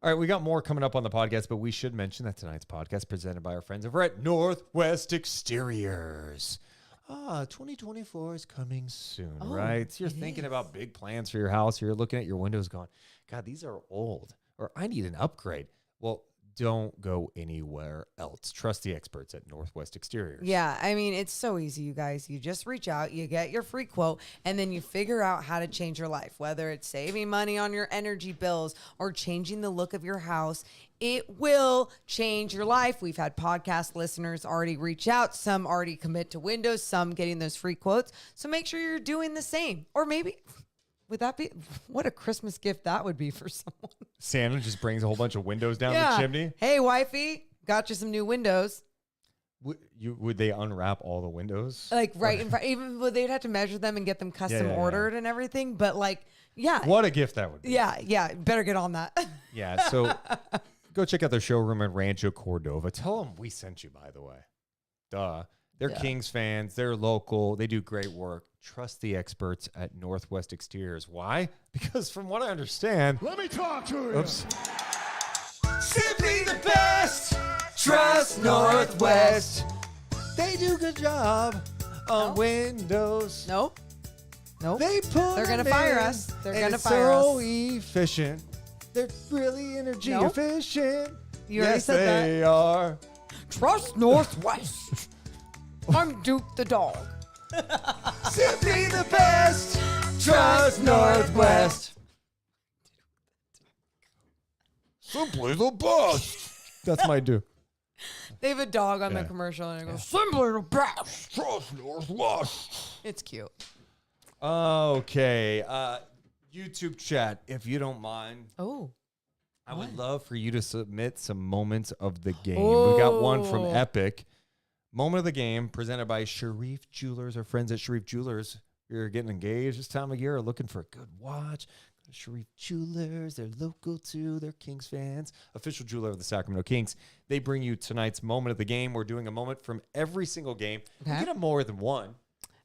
right, we got more coming up on the podcast, but we should mention that tonight's podcast presented by our friends over at Northwest Exteriors. 2024 is coming soon, right? So you're thinking about big plans for your house. You're looking at your windows going, God, these are old, or I need an upgrade. Well, don't go anywhere else. Trust the experts at Northwest Exteriors. Yeah, I mean, it's so easy, you guys. You just reach out, you get your free quote, and then you figure out how to change your life, whether it's saving money on your energy bills or changing the look of your house. It will change your life. We've had podcast listeners already reach out, some already commit to windows, some getting those free quotes. So make sure you're doing the same. Or maybe, would that be, what a Christmas gift that would be for someone. Santa just brings a whole bunch of windows down the chimney. Hey, wifey, got you some new windows. Would they unwrap all the windows? Like right in front, even though they'd have to measure them and get them custom ordered and everything. But like, yeah. What a gift that would be. Yeah. Better get on that. Yeah. So go check out their showroom in Rancho Cordova. Tell them we sent you, by the way. Duh. They're Kings fans. They're local. They do great work. Trust the experts at Northwest Exteriors. Why? Because from what I understand. Let me talk to you. Oops. Simply the best. Trust Northwest. They do a good job on windows. Nope. They put They're gonna them fire in, us. They're and gonna it's fire so us. efficient. They're really energy Nope. efficient. You already yes, said they are. Trust Northwest. I'm Duke the dog. Simply the best. Trust Northwest. Simply the best. That's my do. They have a dog on the Yeah. commercial and it goes, simply the best. Trust Northwest. It's cute. Okay. YouTube chat, if you don't mind. Oh. I would love for you to submit some moments of the game. We got one from Oh. Epic. Moment of the game presented by Sharif Jewelers. Our friends at Sharif Jewelers. You're getting engaged this time of year, looking for a good watch. Sharif Jewelers, they're local too. They're Kings fans. Official jeweler of the Sacramento Kings. They bring you tonight's moment of the game. We're doing a moment from every single game. Okay. You get them more than one.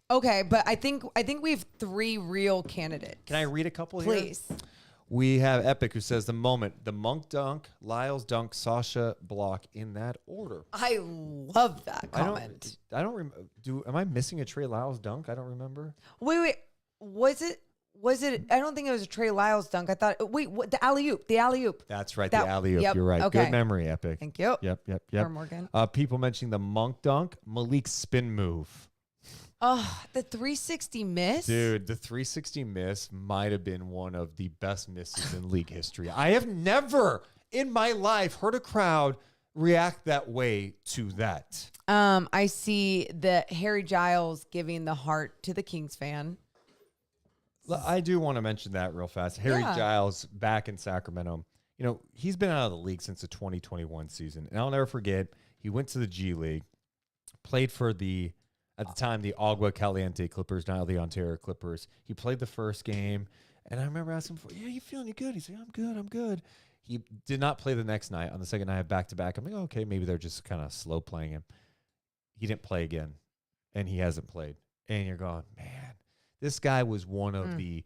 Okay, but I think we have 3 real candidates. Can I read a couple here? Please. We have Epic who says the moment, the Monk dunk, Lyles dunk, Sasha block in that order. I love that comment. I don't am I missing a Trey Lyles dunk? I don't remember. Wait. Was it? I don't think it was a Trey Lyles dunk. I thought. What, the alley oop. That's right, That- the alley-oop. yep, You're right. okay. Good memory, Epic. Thank you. Yep. Or Morgan. People mentioning the Monk dunk, Malik's spin move. Oh, the 360 miss. Dude, the 360 miss might have been one of the best misses in league history. I have never in my life heard a crowd react that way to that. I see the Harry Giles giving the heart to the Kings fan. I do want to mention that real fast. Harry Yeah. Giles back in Sacramento. You know, he's been out of the league since the 2021 season. And I'll never forget, he went to the G League, played for the, at the time, the Agua Caliente Clippers, now the Ontario Clippers. He played the first game, and I remember asking him, yeah, you feeling good? He's like, I'm good. He did not play the next night. On the second night, back-to-back. I'm like, okay, maybe they're just kind of slow playing him. He didn't play again, and he hasn't played. And you're going, man, this guy was one of the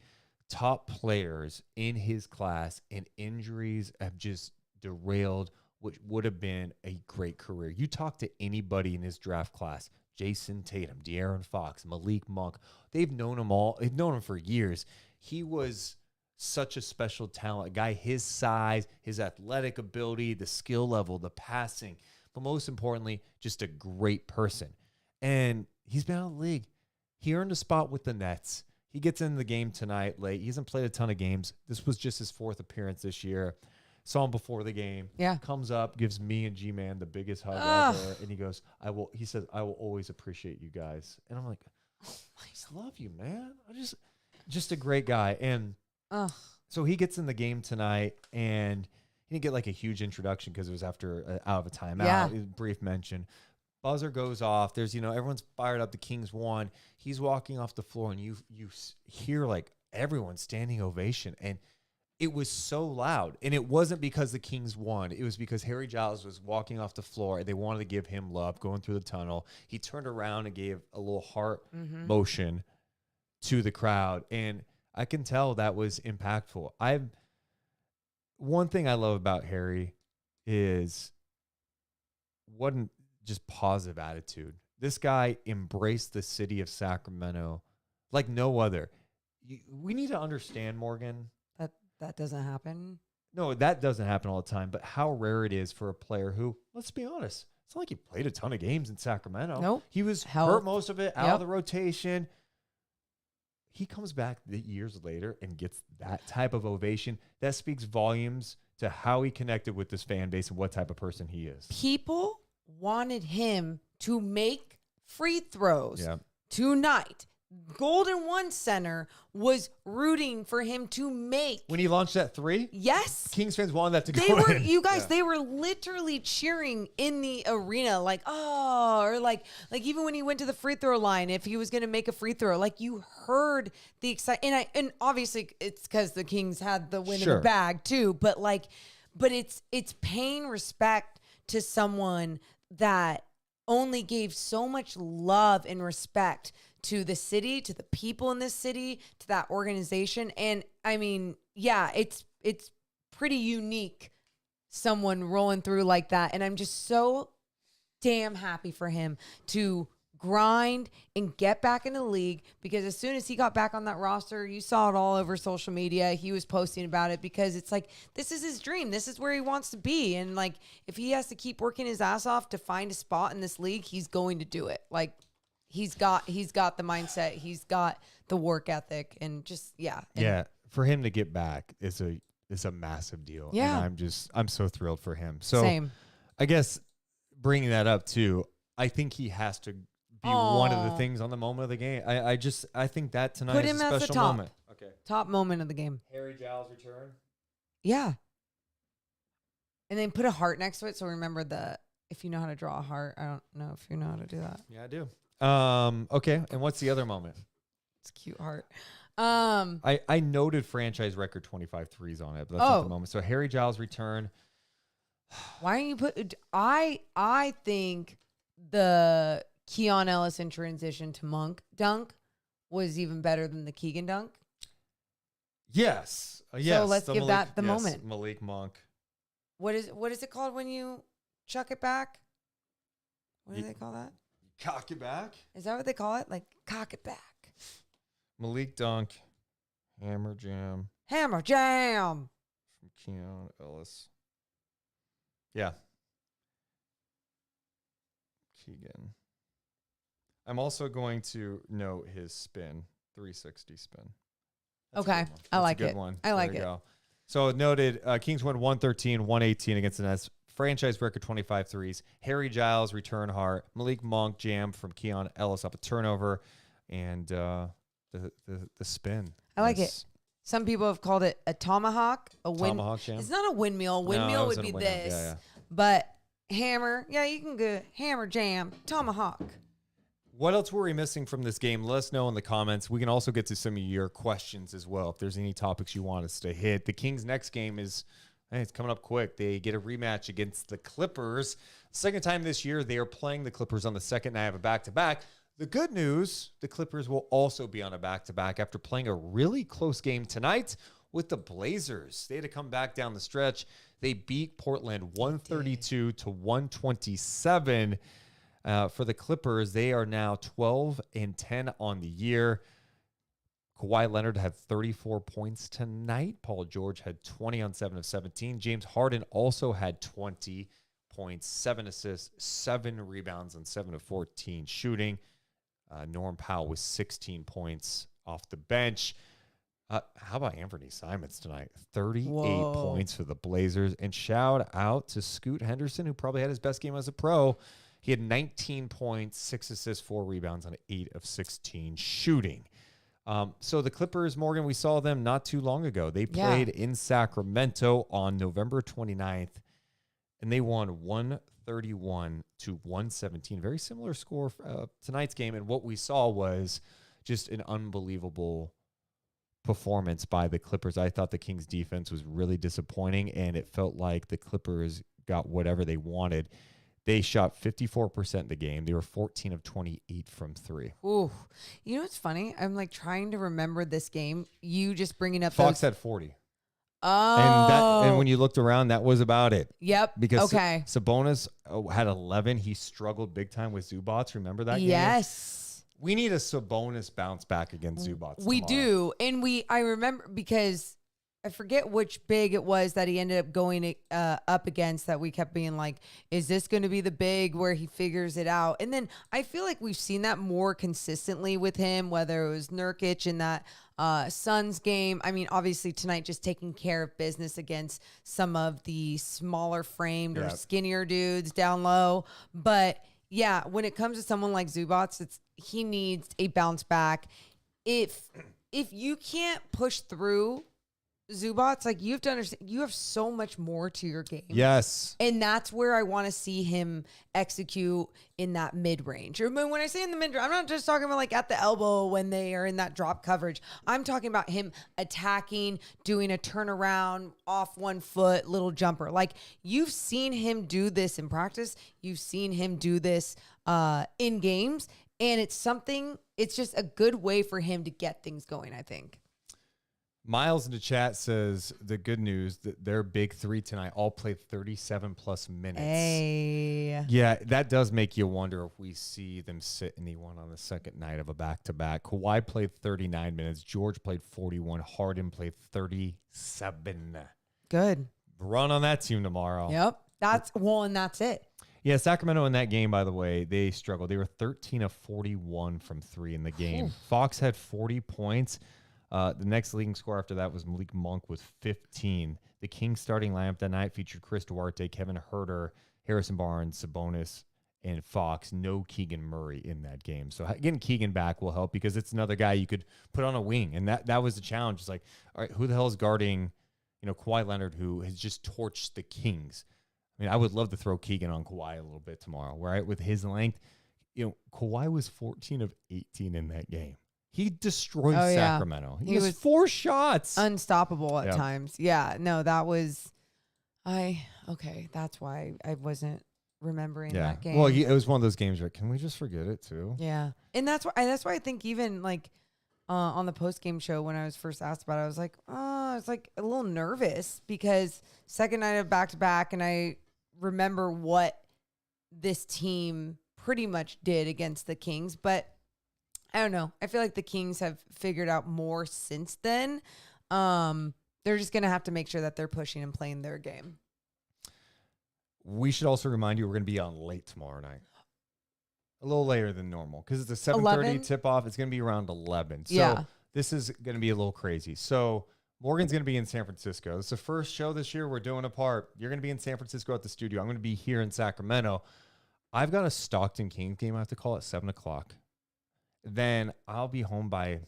top players in his class, and injuries have just derailed what would have been a great career. You talk to anybody in his draft class, Jason Tatum, De'Aaron Fox, Malik Monk, they've known him all. They've known him for years. He was such a special talent, a guy his size, his athletic ability, the skill level, the passing, but most importantly, just a great person. And he's been out of the league. He earned a spot with the Nets. He gets in the game tonight late. He hasn't played a ton of games. This was just his 4th appearance this year. Saw him before the game. Yeah. Comes up, gives me and G-Man the biggest hug ever. And he goes, he says, I will always appreciate you guys. And I'm like, I just love you, man. Just a great guy. And so he gets in the game tonight, and he didn't get like a huge introduction because it was after out of a timeout. Yeah. Brief mention. Buzzer goes off. There's, everyone's fired up. The Kings won. He's walking off the floor, and you hear like everyone standing ovation. And it was so loud. And it wasn't because the Kings won. It was because Harry Giles was walking off the floor and they wanted to give him love going through the tunnel. He turned around and gave a little heart motion to the crowd. And I can tell that was impactful. One thing I love about Harry is wasn't just positive attitude. This guy embraced the city of Sacramento like no other. We need to understand, Morgan. That doesn't happen. No, that doesn't happen all the time, but how rare it is for a player who, let's be honest, it's not like he played a ton of games in Sacramento. Nope. He was hurt most of it, out of the rotation. He comes back years later and gets that type of ovation. That speaks volumes to how he connected with this fan base and what type of person he is. People wanted him to make free throws tonight. Golden One Center was rooting for him to make. When he launched that three? Yes. Kings fans wanted that to go in. You guys, they were literally cheering in the arena like, oh, or like even when he went to the free throw line, if he was going to make a free throw, like you heard the excitement. And obviously it's because the Kings had the win in the bag too, but it's paying respect to someone that only gave so much love and respect to the city, to the people in this city, to that organization. And I mean, yeah, it's pretty unique, someone rolling through like that. And I'm just so damn happy for him to grind and get back in the league, because as soon as he got back on that roster, you saw it all over social media. He was posting about it because it's like, this is his dream. This is where he wants to be. And like, if he has to keep working his ass off to find a spot in this league, he's going to do it. Like, He's got the mindset. He's got the work ethic, and just for him to get back is a massive deal. Yeah, and I'm so thrilled for him. So same. I guess bringing that up too, I think he has to be one of the things on the moment of the game. I think that tonight Put is him a as special the top. moment. Okay, Top moment of the game. Harry Giles return. Yeah, and then put a heart next to it. So remember if you know how to draw a heart. I don't know if you know how to do that. Yeah, I do. Okay, and what's the other moment? It's a cute heart. I noted franchise record 25 threes on it, but that's not the moment. So Harry Giles return. Why don't you put? I think the Keon Ellis in transition to Monk dunk was even better than the Keegan dunk. Yes, yes. So let's give that the moment. Malik Monk. What is it called when you chuck it back? What do they call that? Cock it back? Is that what they call it? Like, cock it back. Malik dunk. Hammer jam. Hammer jam. From Keon Ellis. Yeah. Keegan. I'm also going to note his spin. 360 spin. That's okay. I like it. One. I like there you it. Go. So noted, Kings won 113-118 against the Nets. Franchise record 25 threes. Harry Giles return heart. Malik Monk jam from Keon Ellis off a turnover, and the spin. I like it. Some people have called it a tomahawk. Tomahawk jam. It's not a windmill. Windmill would be this. Yeah. But hammer, yeah, you can go hammer jam, tomahawk. What else were we missing from this game? Let us know in the comments. We can also get to some of your questions as well if there's any topics you want us to hit. The Kings' next game is. Hey, it's coming up quick. They get a rematch against the Clippers. Second time this year, they are playing the Clippers on the second night of a back-to-back. The good news, the Clippers will also be on a back-to-back after playing a really close game tonight with the Blazers. They had to come back down the stretch. They beat Portland 132-127. For the Clippers, they are now 12-10 on the year. Kawhi Leonard had 34 points tonight. Paul George had 20 on 7 of 17. James Harden also had 20 points, 7 assists, 7 rebounds, and 7 of 14 shooting. Norm Powell with 16 points off the bench. How about Anthony Simons tonight? 38 points for the Blazers. And shout out to Scoot Henderson, who probably had his best game as a pro. He had 19 points, 6 assists, 4 rebounds, on 8 of 16 shooting. So the Clippers, Morgan, we saw them not too long ago. They played in Sacramento on November 29th, and they won 131-117. Very similar score tonight's game, and what we saw was just an unbelievable performance by the Clippers. I thought the Kings defense was really disappointing, and it felt like the Clippers got whatever they wanted. They shot 54% in the game. They were 14 of 28 from 3. Ooh, you know what's funny? I'm like trying to remember this game. You just bringing up Fox those. had 40. Oh, And when you looked around, that was about it. Yep. Because Okay. Sabonis had 11. He struggled big time with Zubats. Remember that game? Yes. We need a Sabonis bounce back against Zubats We tomorrow. do. And I remember because I forget which big it was that he ended up going up against that we kept being like, is this going to be the big where he figures it out? And then I feel like we've seen that more consistently with him, whether it was Nurkic in that Suns game. I mean, obviously tonight just taking care of business against some of the smaller framed or skinnier dudes down low. But yeah, when it comes to someone like Zubats, he needs a bounce back. If you can't push through Zubats, like you have to understand, you have so much more to your game. Yes. And that's where I want to see him execute in that mid range. Or when I say in the mid, I'm not just talking about like at the elbow when they are in that drop coverage. I'm talking about him attacking, doing a turnaround off 1 foot, little jumper. Like you've seen him do this in practice. You've seen him do this in games. And it's just a good way for him to get things going, I think. Miles in the chat says the good news that their big 3 tonight all played 37 plus minutes. Hey. Yeah, that does make you wonder if we see them sit anyone on the second night of a back-to-back. Kawhi played 39 minutes. George played 41. Harden played 37. Good. Run on that team tomorrow. Yep. And that's it. Yeah, Sacramento in that game, by the way, they struggled. They were 13 of 41 from 3 in the game. Fox had 40 points. The next leading scorer after that was Malik Monk with 15. The Kings starting lineup that night featured Chris Duarte, Kevin Huerter, Harrison Barnes, Sabonis, and Fox. No Keegan Murray in that game. So getting Keegan back will help because it's another guy you could put on a wing. And that was the challenge. It's like, all right, who the hell is guarding, Kawhi Leonard, who has just torched the Kings? I mean, I would love to throw Keegan on Kawhi a little bit tomorrow, right? With his length. Kawhi was 14 of 18 in that game. He destroyed Sacramento. He was 4 shots. Unstoppable at times. Yeah. No, that was that's why I wasn't remembering that game. Well, it was one of those games where can we just forget it too? Yeah. And that's why I think even like on the post-game show when I was first asked about it, I was like, I was like a little nervous because second night of back-to-back, and I remember what this team pretty much did against the Kings, but I don't know. I feel like the Kings have figured out more since then. They're just going to have to make sure that they're pushing and playing their game. We should also remind you we're going to be on late tomorrow night. A little later than normal because it's a 7:30 tip-off. It's going to be around 11. So this is going to be a little crazy. So Morgan's going to be in San Francisco. It's the first show this year we're doing apart. You're going to be in San Francisco at the studio. I'm going to be here in Sacramento. I've got a Stockton Kings game I have to call at 7 o'clock. Then I'll be home by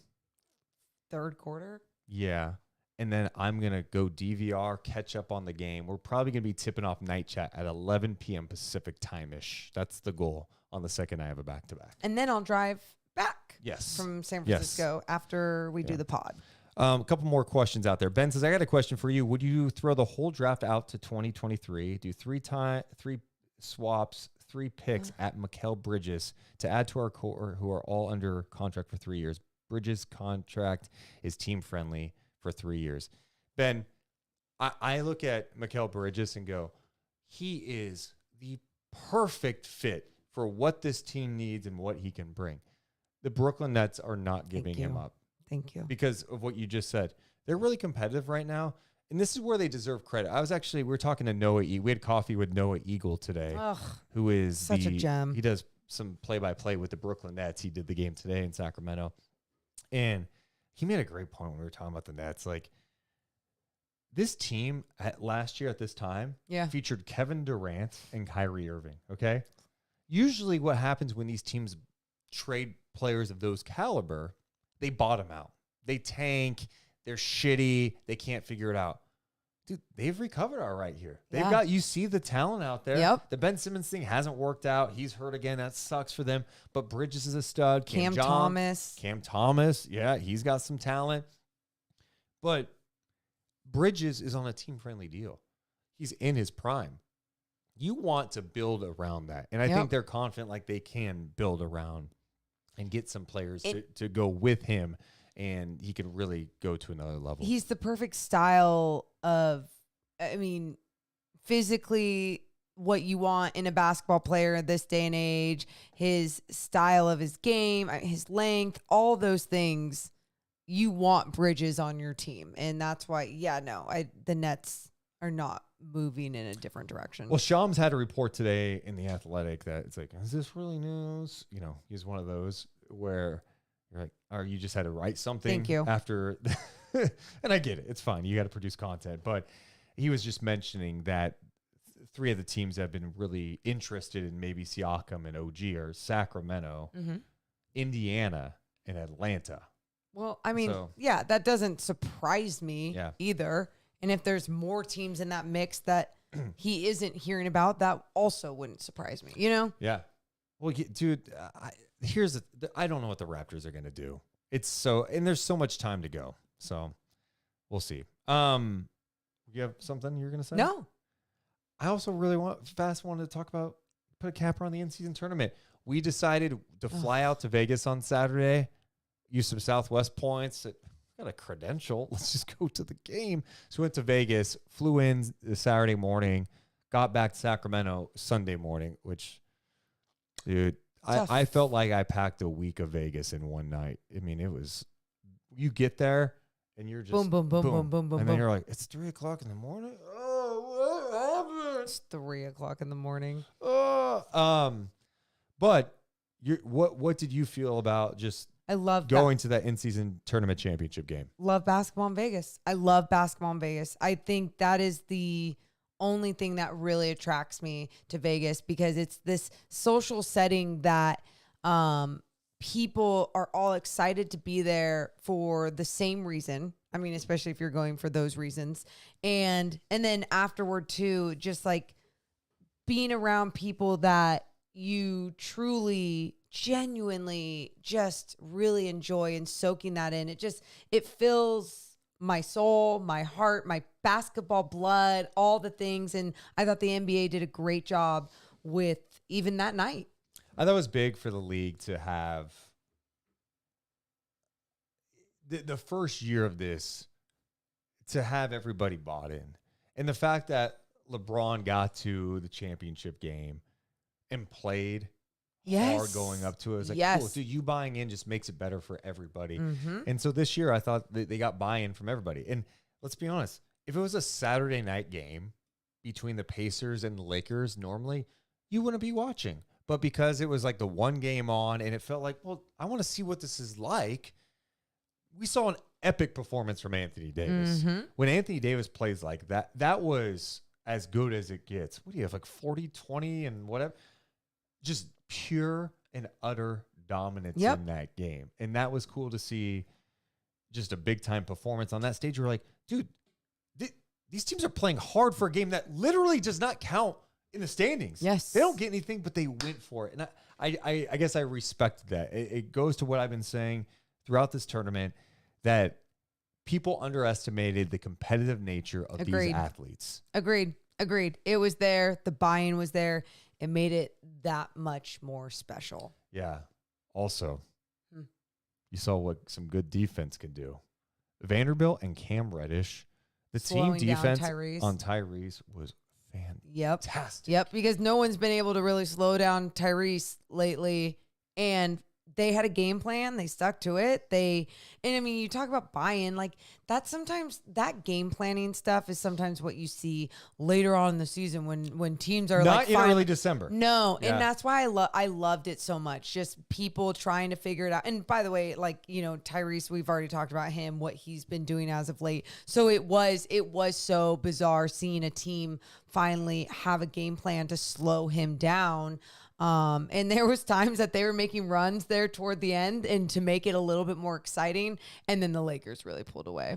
third quarter. Yeah. And then I'm going to go DVR, catch up on the game. We're probably going to be tipping off night chat at 11 p.m. Pacific time-ish. That's the goal on the second night of a back-to-back. And then I'll drive back Yes. from San Francisco after we do the pod. A couple more questions out there. Ben says, I got a question for you. Would you throw the whole draft out to 2023, do 3 swaps, 3 picks at Mikal Bridges to add to our core who are all under contract for 3 years? Bridges' contract is team-friendly for 3 years. Ben, I look at Mikal Bridges and go, he is the perfect fit for what this team needs and what he can bring. The Brooklyn Nets are not giving him up. Thank you. Because of what you just said. They're really competitive right now. And this is where they deserve credit. We were talking to Noah E. We had coffee with Noah Eagle today, who is such a gem. He does some play-by-play with the Brooklyn Nets. He did the game today in Sacramento. And he made a great point when we were talking about the Nets. Like, this team last year at this time featured Kevin Durant and Kyrie Irving, okay? Usually what happens when these teams trade players of those caliber, they bottom out. They tank. They're shitty. They can't figure it out. Dude, they've recovered all right here. They've got, you see the talent out there. Yep. The Ben Simmons thing hasn't worked out. He's hurt again. That sucks for them. But Bridges is a stud. Cam Thomas. Yeah, he's got some talent. But Bridges is on a team-friendly deal. He's in his prime. You want to build around that. And I think they're confident like they can build around and get some players to go with him, and he can really go to another level. He's the perfect style of, I mean, physically what you want in a basketball player this day and age, his style of his game, his length, all those things. You want Bridges on your team. And that's why, the Nets are not moving in a different direction. Well, Shams had a report today in The Athletic that it's like, is this really news? You know, he's one of those where you're like, or you just had to write something. Thank you. After, and I get it. It's fine. You got to produce content. But he was just mentioning that 3 of the teams that have been really interested in maybe Siakam and OG are Sacramento, Indiana, and Atlanta. Well, I mean, that doesn't surprise me either. And if there's more teams in that mix that he isn't hearing about, that also wouldn't surprise me, you know? Yeah. Well, dude, I don't know what the Raptors are going to do. And there's so much time to go. So we'll see. You have something you're going to say? No. I also really wanted to talk about, put a capper on the in-season tournament. We decided to fly out to Vegas on Saturday, use some Southwest points. Got a credential. Let's just go to the game. So we went to Vegas, flew in the Saturday morning, got back to Sacramento Sunday morning, which, dude, I felt like I packed a week of Vegas in one night. I mean, it was, you get there and you're just boom, boom, boom, boom, boom, boom. And then you're like, it's 3 o'clock in the morning. Oh, what happened? It's 3 o'clock in the morning. But what did you feel about just I love going to that in-season tournament championship game? Love basketball in Vegas. I love basketball in Vegas. I think that is the only thing that really attracts me to Vegas, because it's this social setting that people are all excited to be there for the same reason. I mean, especially if you're going for those reasons. And then afterward too, just like being around people that you truly, genuinely just really enjoy and soaking that in. It fills my soul, my heart, my basketball blood, all the things. And I thought the NBA did a great job with even that night. I thought it was big for the league to have the first year of this, to have everybody bought in. And the fact that LeBron got to the championship game and played hard going up to it. It was like, cool, dude, you buying in just makes it better for everybody. And so this year I thought they got buy-in from everybody. And let's be honest, if it was a Saturday night game between the Pacers and the Lakers, normally you wouldn't be watching. But because it was like the one game on and it felt like, well, I want to see what this is like. We saw an epic performance from Anthony Davis. When Anthony Davis plays like that, that was as good as it gets. What do you have, like 40, 20 and whatever? Just pure and utter dominance in that game. And that was cool to see, just a big-time performance on that stage. You're like, dude, these teams are playing hard for a game that literally does not count in the standings. Yes. They don't get anything, but they went for it. And I guess I respect that. It goes to what I've been saying throughout this tournament, that people underestimated the competitive nature of these athletes. Agreed. It was there. The buy-in was there. It made it that much more special. Yeah. Also, you saw what some good defense can do. Vanderbilt and Cam Reddish, the Slowing team defense Tyrese. on Tyrese was fantastic. Yep, because no one's been able to really slow down Tyrese lately. And they had a game plan. They stuck to it. And I mean, you talk about buy-in, like that game planning stuff is sometimes what you see later on in the season when teams are not in early December. No. Yeah. And that's why I loved it so much. Just people trying to figure it out. And by the way, like, you know, Tyrese, we've already talked about him, what he's been doing as of late. So it was so bizarre seeing a team finally have a game plan to slow him down. And there was times that they were making runs there toward the end and to make it a little bit more exciting. And then the Lakers really pulled away.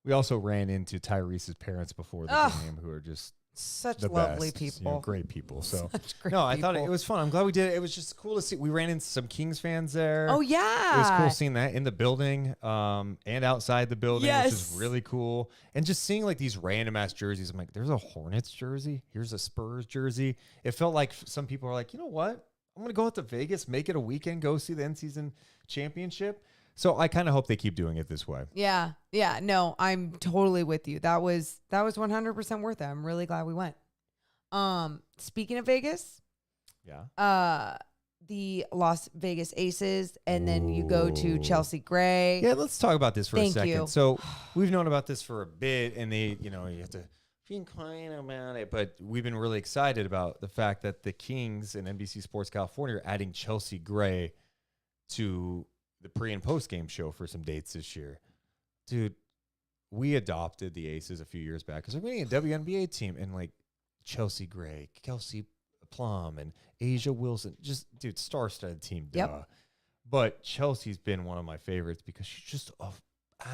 We also ran into Tyrese's parents before the game, who are just Such the lovely best, people. great people. So Such great no, I thought people. it was fun. I'm glad we did it. It was just cool to see. We ran into some Kings fans there. Oh yeah. It was cool seeing that in the building and outside the building, which is Yes. really cool. And just seeing like these random ass jerseys. I'm like, there's a Hornets jersey. Here's a Spurs jersey. It felt like some people are like, you know what? I'm going to go out to Vegas, make it a weekend, go see the end season championship. So I kind of hope they keep doing it this way. Yeah. Yeah. No, I'm totally with you. That was 100% worth it. I'm really glad we went. Speaking of Vegas, Yeah. the Las Vegas Aces, and then you go to Chelsea Gray. Yeah, let's talk about this for a Thank second. you. So we've known about this for a bit, and they, you have to be quiet about it, but we've been really excited about the fact that the Kings and NBC Sports California are adding Chelsea Gray to the pre and post game show for some dates this year. Dude, we adopted the Aces a few years back because we're getting a WNBA team, and like Chelsea Gray, Kelsey Plum, and Asia Wilson, just dude, star-studded team. Yep. Duh. But Chelsea's been one of my favorites because she's just a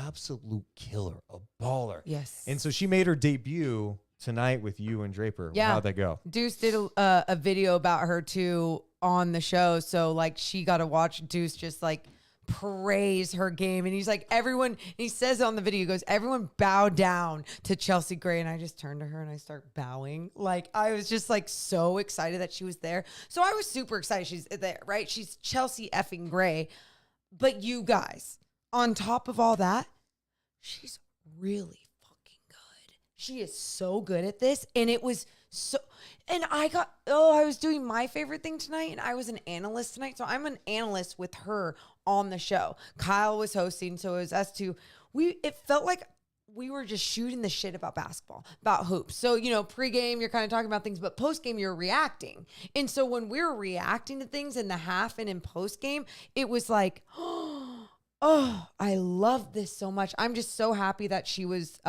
absolute killer, a baller. Yes. And so she made her debut tonight with you and Draper. Yeah. How'd that go? Deuce did a video about her too on the show. So like she got to watch Deuce just like praise her game. And he's like, everyone, he says on the video, he goes, everyone bow down to Chelsea Gray. And I just turned to her and I start bowing. Like I was just like so excited that she was there. So I was super excited she's there, right? She's Chelsea effing Gray. But you guys, on top of all that, she's really fucking good. She is so good at this. And it was so, and I was doing my favorite thing tonight, and I was an analyst tonight. So I'm an analyst with her on the show. Kyle was hosting, so it was us two. It felt like we were just shooting the shit about basketball, about hoops. So, pregame, you're kind of talking about things, but postgame, you're reacting. And so when we were reacting to things in the half and in postgame, it was like, oh, I love this so much. I'm just so happy that she was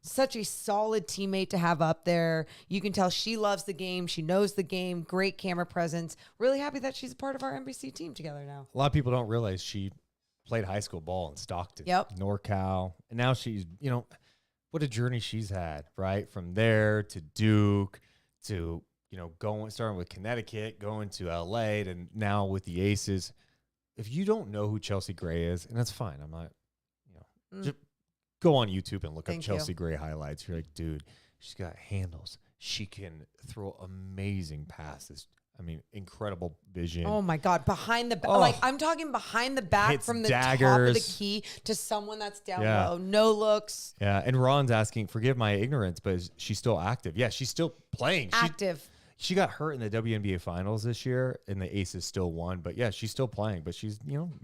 such a solid teammate to have up there. You can tell she loves the game. She knows the game. Great camera presence. Really happy that she's a part of our NBC team together now. A lot of people don't realize she played high school ball in Stockton, NorCal. And now she's, what a journey she's had, right? From there to Duke to, starting with Connecticut, going to LA, and now with the Aces. If you don't know who Chelsea Gray is, and that's fine. I'm not, just go on YouTube and look up Chelsea Gray highlights. You're like, dude, she's got handles. She can throw amazing passes. I mean, incredible vision. Oh my God. Behind the back. Like I'm talking behind the back Hits from the daggers. top of the key to someone that's down low. No looks. Yeah. And Ron's asking, forgive my ignorance, but is she still active? Yeah, she's still playing. Active. She got hurt in the WNBA finals this year, and the Aces still won. But yeah, she's still playing. But she's,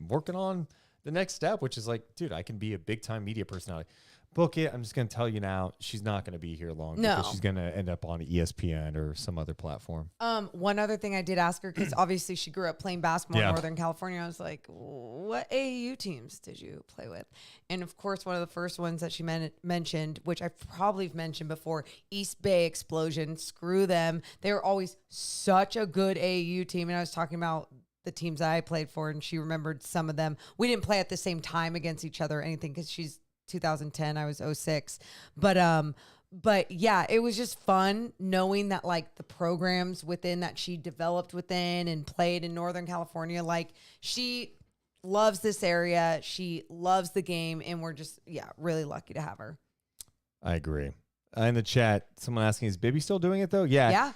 working on the next step, which is like, dude, I can be a big time media personality. Book it. I'm just going to tell you now, she's not going to be here long because she's going to end up on ESPN or some other platform. One other thing I did ask her, because obviously she grew up playing basketball in Northern California. I was like, what AAU teams did you play with? And of course, one of the first ones that she mentioned, which I probably have mentioned before, East Bay Explosion. Screw them. They were always such a good AAU team. And I was talking about the teams that I played for, and she remembered some of them. We didn't play at the same time against each other or anything because she's 2010, I was 06. But yeah, it was just fun knowing that like the programs within that she developed within and played in Northern California, like she loves this area. She loves the game, and we're just, really lucky to have her. I agree. In the chat, someone asking, is Bibby still doing it though? Yeah.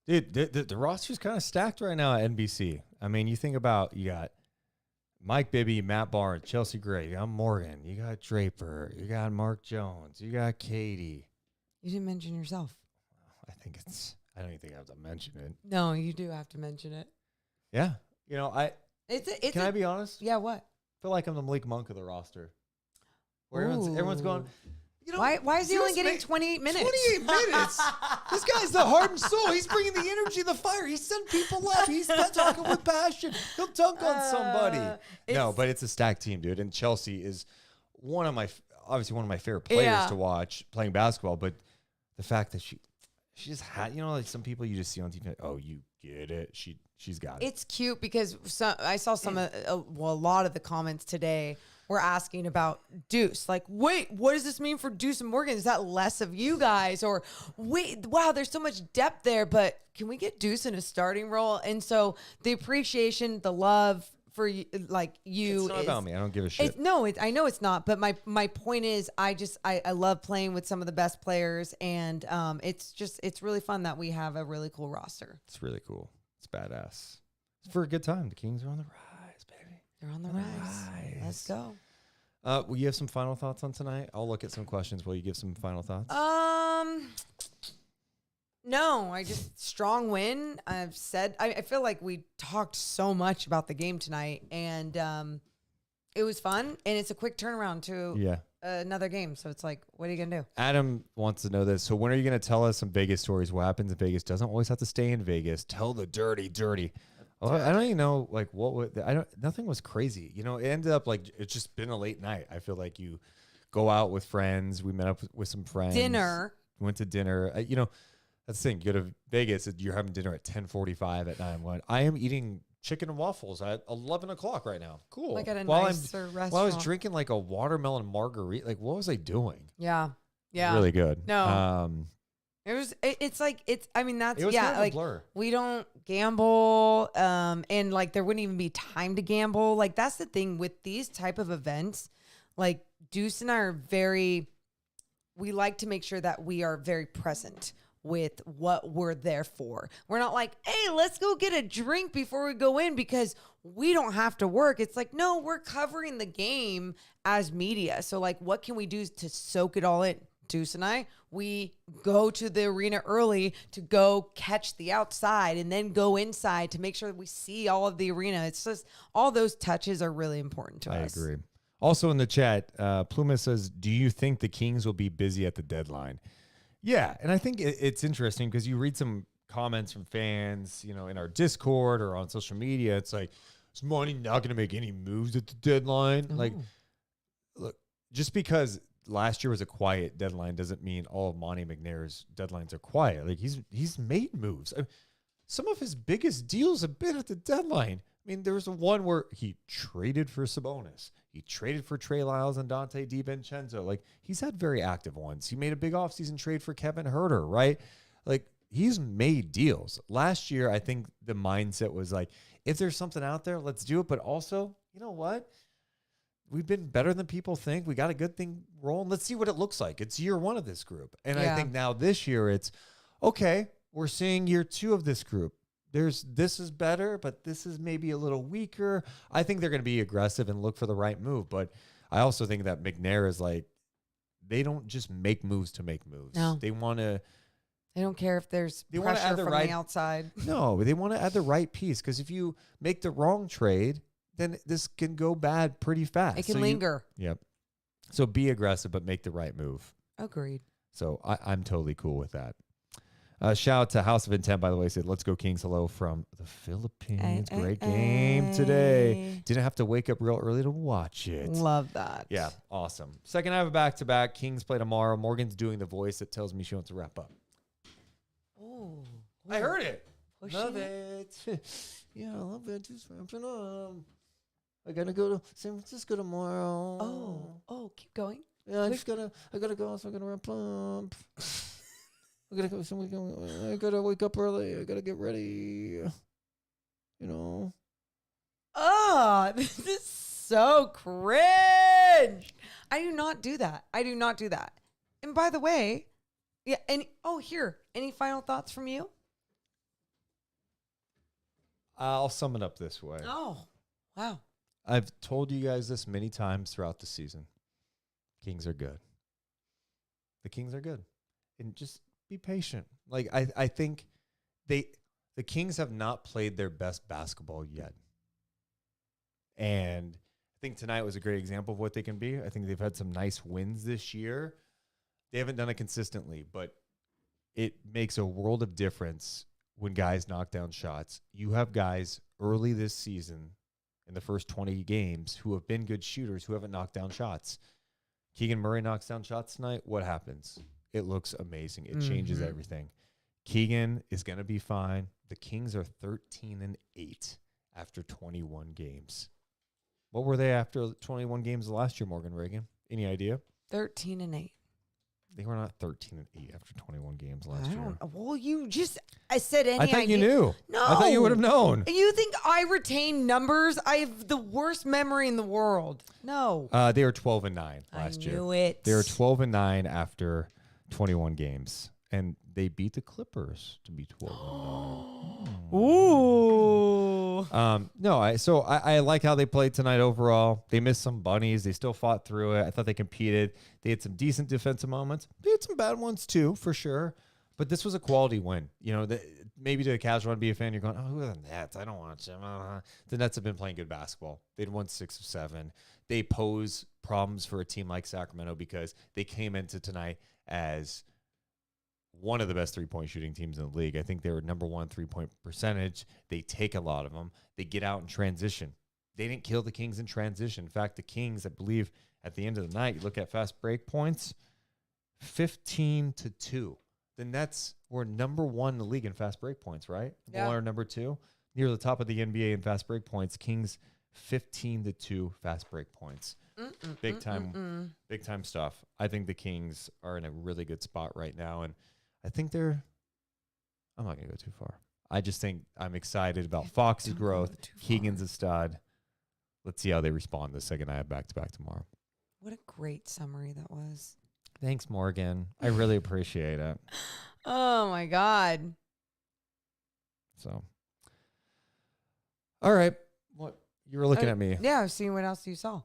Dude, the roster's kind of stacked right now at NBC. I mean, you think about, you got Mike Bibby, Matt Barnes, Chelsea Gray, you got Morgan, you got Draper, you got Mark Jones, you got Katie. You didn't mention yourself. I don't even think I have to mention it. No, you do have to mention it. Yeah. Can I be honest? Yeah, what? I feel like I'm the Malik Monk of the roster. Where everyone's going, why is he only getting 28 minutes? 28 minutes? This guy's the heart and soul. He's bringing the energy, the fire. He's sending people up. He's not talking with passion. He'll dunk on somebody. No, but it's a stacked team, dude. And Chelsea is obviously one of my favorite players to watch playing basketball. But the fact that she just had, like some people you just see on TV, like, oh, you get it. She's got it. It's cute because I saw a lot of the comments today were asking about Deuce. Like, wait, what does this mean for Deuce and Morgan? Is that less of you guys? Or wait, wow, there's so much depth there, but can we get Deuce in a starting role? And so the appreciation, the love for you, like you, It's not about me. I don't give a shit. I know it's not. But my point is, I love playing with some of the best players, and it's really fun that we have a really cool roster. It's really cool. It's badass. It's for a good time. The Kings are on the rise, baby. They're on the rise. Let's go. Will you have some final thoughts on tonight? I'll look at some questions while you give some final thoughts. No, I just strong win. I've said I feel like we talked so much about the game tonight, and it was fun, and it's a quick turnaround to another game. So it's like, what are you gonna do? Adam wants to know this. So when are you gonna tell us some Vegas stories? What happens in Vegas doesn't always have to stay in Vegas. Tell the dirty. Oh, I don't even know like nothing was crazy. You know, it ended up like it's just been a late night. I feel like you go out with friends. We met up with some friends. Went to dinner. You know. That's the thing. You go to Vegas, you're having dinner at 10:45 at night. I am eating chicken and waffles at 11 o'clock right now. Cool. Like at a while nicer restaurant. While I was drinking like a watermelon margarita. Like, what was I doing? Yeah. Really good. No. It's like, I mean, that's, it was kind of like, a blur. we don't gamble, and like, there wouldn't even be time to gamble. Like, that's the thing with these type of events. Like, Deuce and I are we like to make sure that we are very present with what we're there for. We're not like, hey, let's go get a drink before we go in because we don't have to work. It's like, no, we're covering the game as media. So like, what can we do to soak it all in? Deuce and I, we go to the arena early to go catch the outside and then go inside to make sure that we see all of the arena. It's just all those touches are really important to us. I agree. Also in the chat, Pluma says, do you think the Kings will be busy at the deadline? Yeah, and I think it's interesting because you read some comments from fans, you know, in our Discord or on social media. It's like, is Monty not going to make any moves at the deadline? Like, look, just because last year was a quiet deadline doesn't mean all of Monty McNair's deadlines are quiet. Like, he's made moves. I mean, some of his biggest deals have been at the deadline. I mean, there was one where he traded for Sabonis. He traded for Trey Lyles and Dante DiVincenzo. Like, he's had very active ones. He made a big offseason trade for Kevin Huerter, right? Like, he's made deals. Last year, I think the mindset was like, if there's something out there, let's do it. But also, you know what? We've been better than people think. We got a good thing rolling. Let's see what it looks like. It's year one of this group. And I think now this year it's, okay, we're seeing year two of this group. This is better, but this is maybe a little weaker. I think they're going to be aggressive and look for the right move. But I also think that McNair is like, they don't just make moves to make moves. No. They want to. They don't care if there's pressure from the outside. No, they want to add the right piece. Because if you make the wrong trade, then this can go bad pretty fast. It can linger. Yep. So be aggressive, but make the right move. Agreed. So I'm totally cool with that. Shout out to House of Intent, by the way, said, let's go Kings. Hello from the Philippines. Great game today. Didn't have to wake up real early to watch it. Love that. Yeah, awesome. Second half of back-to-back. Kings play tomorrow. Morgan's doing the voice that tells me she wants to wrap up. Oh. I heard it. Pushing Love it. Yeah, I love it. Just wrapping up. I got to go to San Francisco tomorrow. Oh, keep going. Yeah, I gotta go, so I gotta wrap up. I gotta wake up early. I gotta get ready. You know. Oh, this is so cringe. I do not do that. And by the way, yeah, and here, any final thoughts from you? I'll sum it up this way. Oh, wow. I've told you guys this many times throughout the season. Kings are good. The Kings are good. And just be patient. Like, I think the Kings have not played their best basketball yet. And I think tonight was a great example of what they can be. I think they've had some nice wins this year. They haven't done it consistently, but it makes a world of difference when guys knock down shots. You have guys early this season in the first 20 games who have been good shooters who haven't knocked down shots. Keegan Murray knocks down shots tonight. What happens? It looks amazing. It changes everything. Keegan is going to be fine. The Kings are 13-8 after 21 games. What were they after 21 games last year, Morgan Reagan? Any idea? 13-8. They were not 13-8 after 21 games last I year. don't. Well, I said any. I thought you idea. knew. No, I thought you would have known. You think I retain numbers? I have the worst memory in the world. No. They were 12-9 last year. I knew it. They were 12-9 after 21 games, and they beat the Clippers to be 12-9. Ooh. No, I like how they played tonight overall. They missed some bunnies. They still fought through it. I thought they competed. They had some decent defensive moments. They had some bad ones too, for sure. But this was a quality win. You know, maybe to a casual NBA fan, you're going, oh, who are the Nets? I don't watch them. The Nets have been playing good basketball. They'd won 6 of 7. They pose problems for a team like Sacramento because they came into tonight as one of the best three-point shooting teams in the league. I think they were number 1 three-point percentage. They take a lot of them. They get out in transition. They didn't kill the Kings in transition. In fact, the Kings, I believe, at the end of the night, you look at fast break points, 15-2. The Nets were number 1 in the league in fast break points, right? Yeah. 1 or number 2. Near the top of the NBA in fast break points. Kings 15-2 fast break points. Big time stuff. I think the Kings are in a really good spot right now, and I think I'm not going to go too far. I just think I'm excited about Fox's growth. Keegan's a stud. Let's see how they respond the second I have back-to-back tomorrow. What a great summary that was. Thanks, Morgan. I really appreciate it. Oh, my God. So, all right. What? You were looking at me. Yeah, I was seeing what else you saw.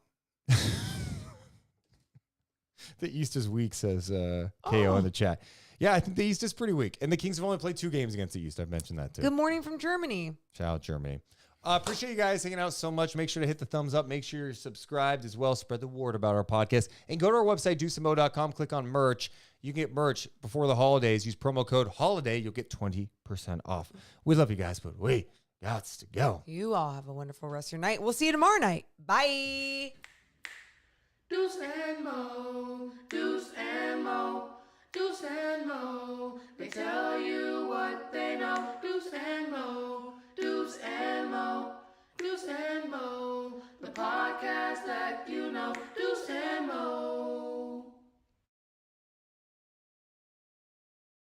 The East is weak, says KO in the chat. Yeah, I think the East is pretty weak. And the Kings have only played 2 games against the East. I've mentioned that, too. Good morning from Germany. Shout out Germany. Appreciate you guys hanging out so much. Make sure to hit the thumbs up. Make sure you're subscribed as well. Spread the word about our podcast. And go to our website, deuceandmo.com. Click on merch. You can get merch before the holidays. Use promo code HOLIDAY. You'll get 20% off. We love you guys, but we got to go. You all have a wonderful rest of your night. We'll see you tomorrow night. Bye. Deuce and Mo, Deuce and Mo, Deuce and Mo. They tell you what they know. Deuce and Mo, Deuce and Mo, Deuce and Mo. The podcast that you know. Deuce and Mo.